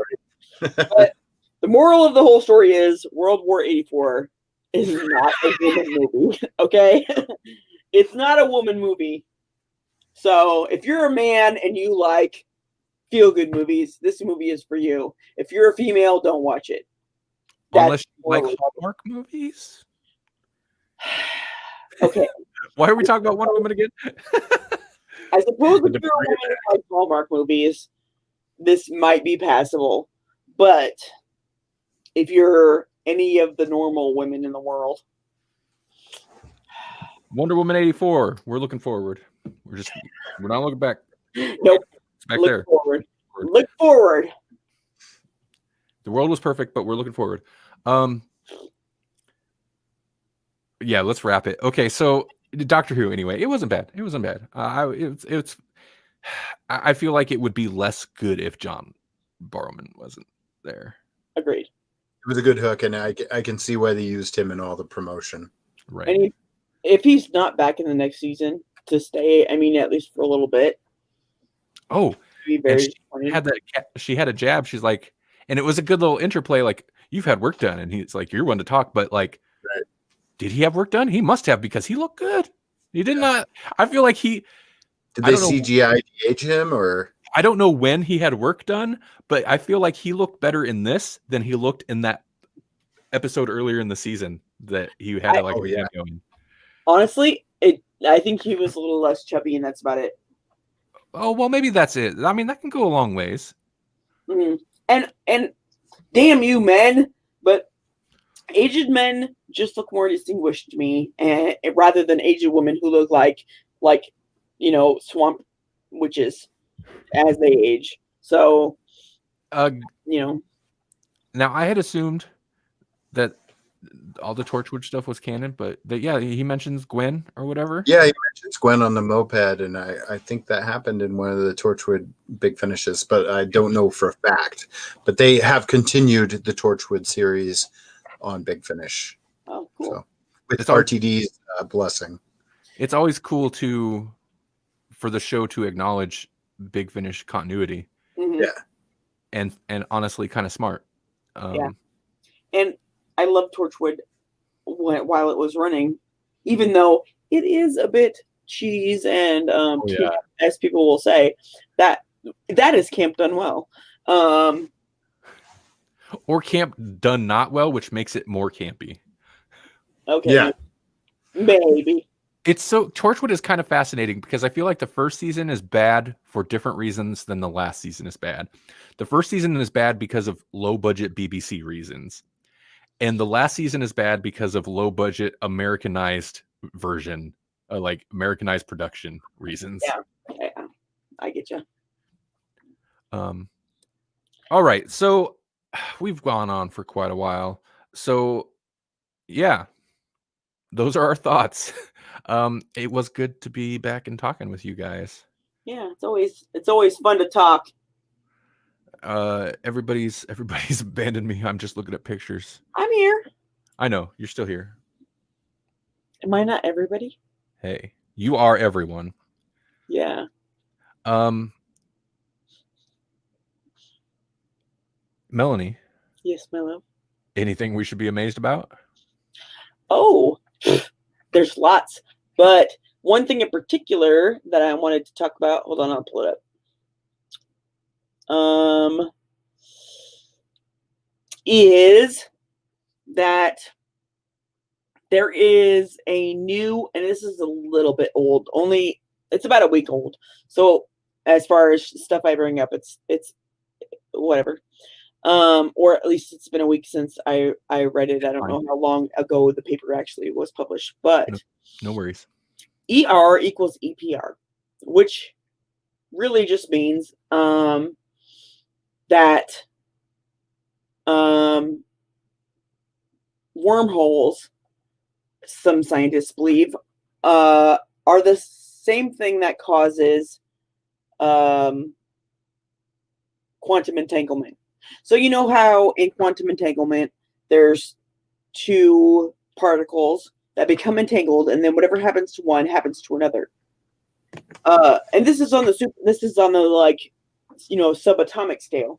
But the moral of the whole story is World War 84 is not a woman movie. Okay, it's not a woman movie. So if you're a man and you like feel-good movies, this movie is for you. If you're a female, don't watch it. Unless you like Hallmark movies. Okay. Why are we talking about Wonder Woman again? I suppose if you're a woman who likes Hallmark movies, this might be passable. But if you're any of the normal women in the world, Wonder Woman 84. We're looking forward. We're not looking back. Nope. It's back Look there. Forward. Look forward. The world was perfect, but we're looking forward. Yeah, let's wrap it. Okay, so Doctor Who. Anyway, it wasn't bad. It wasn't bad. I feel like it would be less good if John Barrowman wasn't there. Agreed. It was a good hook, and I can see why they used him in all the promotion. Right. And if he's not back in the next season to stay, I mean, at least for a little bit. Oh, be very she had a jab. She's like, and it was a good little interplay. Like, you've had work done, and he's like, you're one to talk, but like, did he have work done? He must have, because he looked good. He did not. I feel like he. Did they CGI age him, or? I don't know when he had work done, but I feel like he looked better in this than he looked in that episode earlier in the season that he had going. Honestly, I think he was a little less chubby, and that's about it. Oh, well, maybe that's it. I mean, that can go a long ways. Mm-hmm. And damn you, men, but aged men just look more distinguished to me, and rather than aged women who look like swamp witches as they age. So, Now, I had assumed that all the Torchwood stuff was canon, but he mentions Gwen or whatever. Yeah, he mentions Gwen on the moped, and I think that happened in one of the Torchwood big finishes, but I don't know for a fact. But they have continued the Torchwood series on Big Finish. Oh, cool. So, with RTD's blessing. It's always cool for the show to acknowledge Big Finish continuity. Mm-hmm. Yeah. And honestly, kind of smart. Yeah. And I love Torchwood while it was running, even though it is a bit cheese and camp, as people will say, that is camp done well. Or camp done not well, which makes it more campy. Okay. Yeah. Maybe. Torchwood is kind of fascinating because I feel like the first season is bad for different reasons than the last season is bad. The first season is bad because of low budget BBC reasons. And the last season is bad because of low budget Americanized version, like Americanized production reasons. Yeah. I get you. All right. So we've gone on for quite a while. So yeah, those are our thoughts. It was good to be back and talking with you guys. Yeah, it's always fun to talk. Everybody's abandoned me. I'm just looking at pictures. I'm here. I know you're still here. Am I not everybody? Hey, you are everyone. Yeah. Melanie. Yes, my love. Anything we should be amazed about? Oh, there's lots. But one thing in particular that I wanted to talk about, hold on, I'll pull it up. Is that there is a new, and this is a little bit old, it's about a week old. So as far as stuff I bring up, it's whatever. Or at least it's been a week since I read it. I don't know how long ago the paper actually was published, but no worries. ER equals EPR, which really just means that wormholes, some scientists believe, are the same thing that causes quantum entanglement. So you know how in quantum entanglement there's two particles that become entangled, and then whatever happens to one happens to another. And this is on the like, subatomic scale.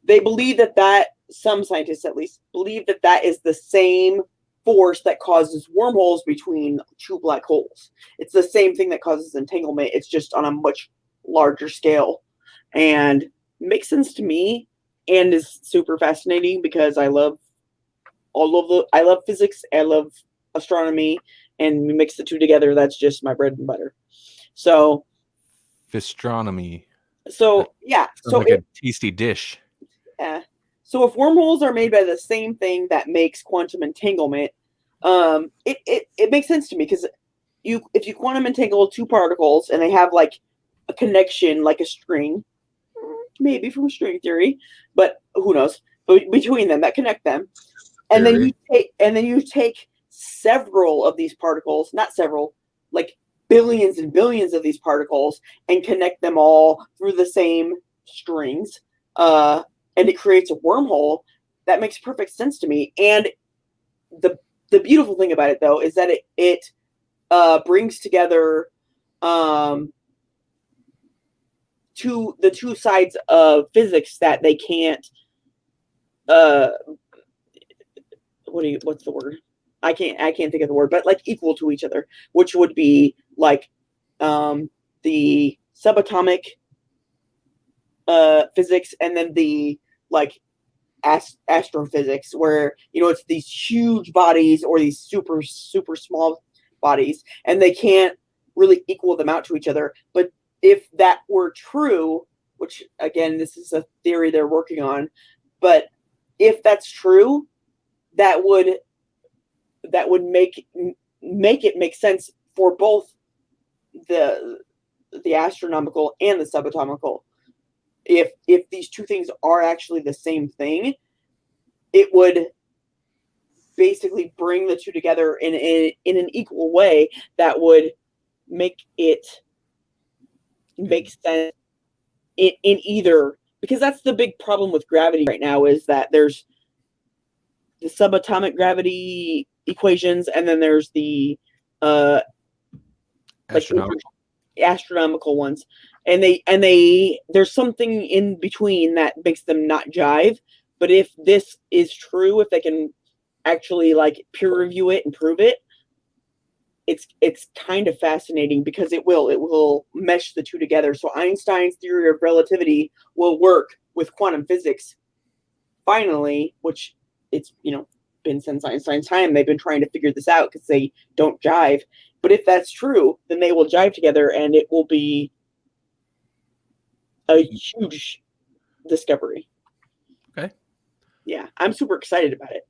They believe that some scientists at least believe that is the same force that causes wormholes between two black holes. It's the same thing that causes entanglement. It's just on a much larger scale, and makes sense to me, and is super fascinating because I love physics, I love astronomy, and we mix the two together. That's just my bread and butter. So, astronomy. So yeah, so like a tasty dish. Yeah. So if wormholes are made by the same thing that makes quantum entanglement, it makes sense to me, because if you quantum entangle two particles and they have like a connection, like a string, maybe from string theory, but who knows? But between them that connect them, and then you take several of these particles, not several, like billions and billions of these particles, and connect them all through the same strings, and it creates a wormhole. That makes perfect sense to me. And the beautiful thing about it, though, is that it brings together the two sides of physics that they can't. What's the word? I can't think of the word, but like equal to each other, which would be like the subatomic physics, and then the like astrophysics, where it's these huge bodies or these super small bodies, and they can't really equal them out to each other. But if that were true, which again, this is a theory they're working on, but if that's true, that would make it make sense for both the astronomical and the subatomical. If these two things are actually the same thing, it would basically bring the two together in an equal way that would make it make sense in either, because that's the big problem with gravity right now, is that there's the subatomic gravity equations, and then there's the astronomical ones, and there's something in between that makes them not jive. But if this is true, if they can actually like peer review it and prove it, it's kind of fascinating, because it will mesh the two together. So Einstein's theory of relativity will work with quantum physics finally, which it's been since Einstein's time. They've been trying to figure this out because they don't jive. But if that's true, then they will jive together, and it will be a huge discovery. Okay. Yeah, I'm super excited about it,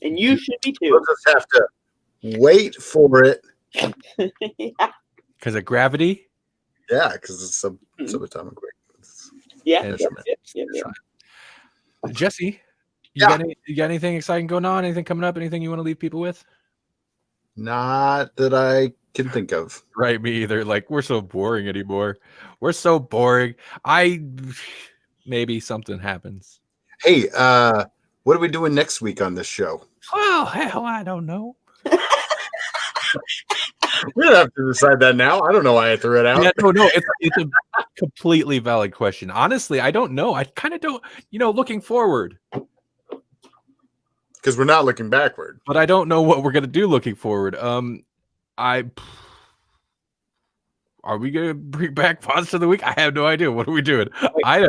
and you should be too. We'll just have to wait for it. Yeah. Because of gravity? Yeah, because it's subatomic. Yeah. Jesse, you got anything exciting going on? Anything coming up? Anything you want to leave people with? Not that I can think of. Right, me either. Like, we're so boring anymore. We're so boring. Maybe something happens. Hey, what are we doing next week on this show? Oh, hell, I don't know. We don't have to decide that now. I don't know why I threw it out. Yeah, no, it's a completely valid question. Honestly, I don't know. I kind of don't, looking forward. because we're not looking backward. But I don't know what we're gonna do looking forward. Are we gonna bring back Monster of the Week? I have no idea. What are we doing? You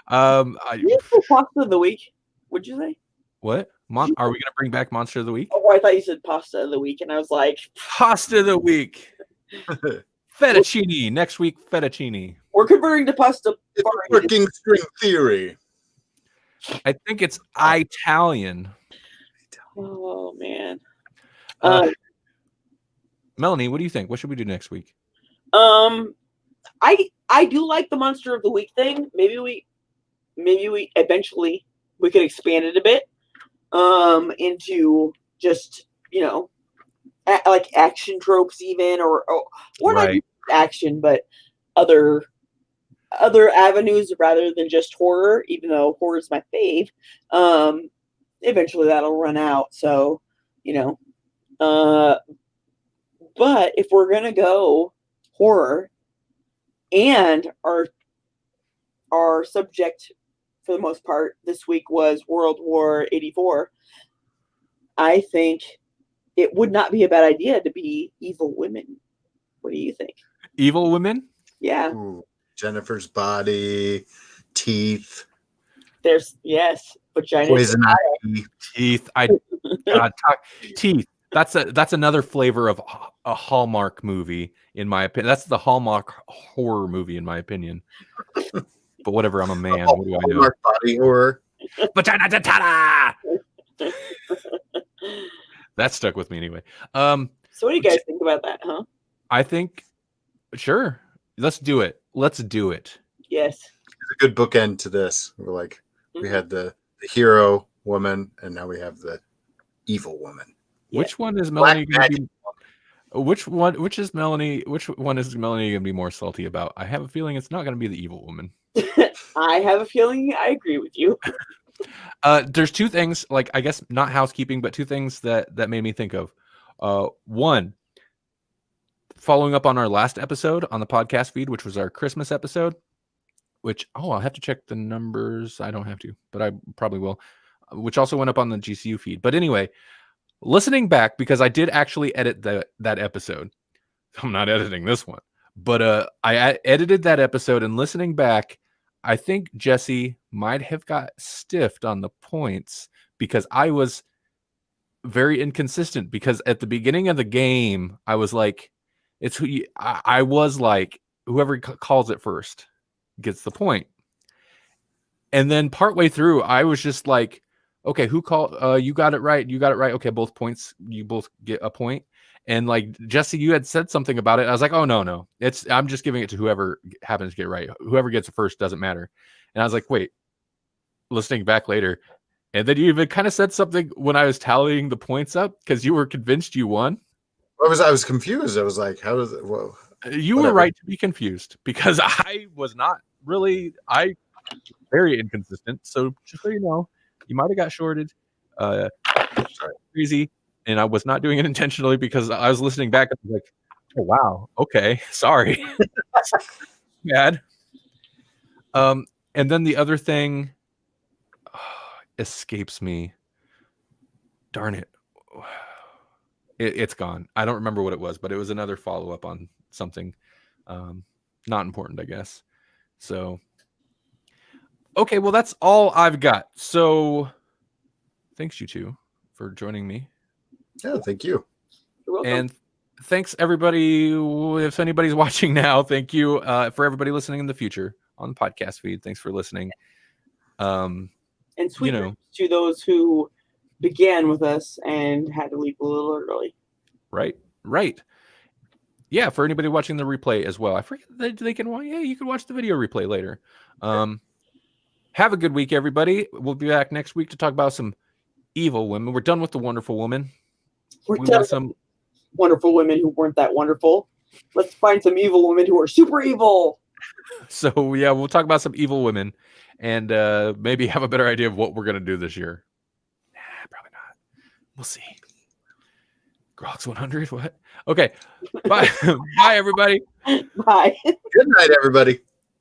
said pasta of the week. What'd you say? What? Are we gonna bring back Monster of the Week? Oh, I thought you said pasta of the week, and I was like, Pasta of the week. Fettuccine next week. Fettuccine. We're converting to pasta. It's working string theory. I think it's Italian. Oh man. Melanie, what do you think? What should we do next week? I do like the Monster of the Week thing. Maybe we eventually we could expand it a bit into just, like action tropes even or not action, but other avenues rather than just horror, even though horror is my fave. Eventually that'll run out. So, but if we're going to go horror and our subject for the most part this week was World War 84, I think it would not be a bad idea to be evil women. What do you think? Evil women? Yeah. Ooh, Jennifer's Body, Teeth. There's vagina. Poison Ivy. Teeth. Teeth. That's another flavor of a Hallmark movie, in my opinion. That's the Hallmark horror movie, in my opinion. But whatever, I'm a man. What do I know? Hallmark body horror. Vagina ta-ta! That stuck with me anyway. So what do you guys think about that, huh? I think, sure. Let's do it. Yes. It's a good bookend to this. We're like, we had the hero woman, and now we have the evil woman. Which one is Melanie going to be? Which one is Melanie going to be more salty about? I have a feeling it's not going to be the evil woman. I have a feeling I agree with you. There's two things, like, I guess not housekeeping, but two things that made me think of. One, following up on our last episode on the podcast feed, which was our Christmas episode, which, I'll have to check the numbers. I don't have to, but I probably will, which also went up on the GCU feed. But anyway, listening back, because I did actually edit that episode. I'm not editing this one, but I edited that episode, and listening back, I think Jesse might have got stiffed on the points because I was very inconsistent, because at the beginning of the game, I was like, I was like, whoever calls it first gets the point. And then partway through, I was just like, okay, who called? You got it right. Okay, both points. You both get a point. And like, Jesse, you had said something about it. I was like, oh no, I'm just giving it to whoever happens to get it right. Whoever gets it first doesn't matter. And I was like, wait, listening back later. And then you even kind of said something when I was tallying the points up, because you were convinced you won. I was confused. I was like, how does it? Whoa. You were right to be confused, because I was not really. I very inconsistent. So just so you know, you might have got shorted. Crazy, and I was not doing it intentionally, because I was listening back and I was like, oh wow, okay, sorry. Bad. And then the other thing escapes me. Darn it. It's gone. I don't remember what it was, but it was another follow-up on something not important, I guess. So, okay, well, that's all I've got. So, thanks, you two, for joining me. Yeah, thank you. You're welcome. And thanks, everybody. If anybody's watching now, thank you for everybody listening in the future on the podcast feed. Thanks for listening. And sweet dreams to those who began with us and had to leave a little early. Right. Yeah, for anybody watching the replay as well. I forget that they can. Yeah, you can watch the video replay later. Have a good week, everybody. We'll be back next week to talk about some evil women. We're done with the wonderful woman. We want some wonderful women who weren't that wonderful. Let's find some evil women who are super evil. So yeah, we'll talk about some evil women, and maybe have a better idea of what we're gonna do this year. Probably not. We'll see. Grawlix 100. What? Okay. Bye. Bye, everybody. Bye. Good night, everybody.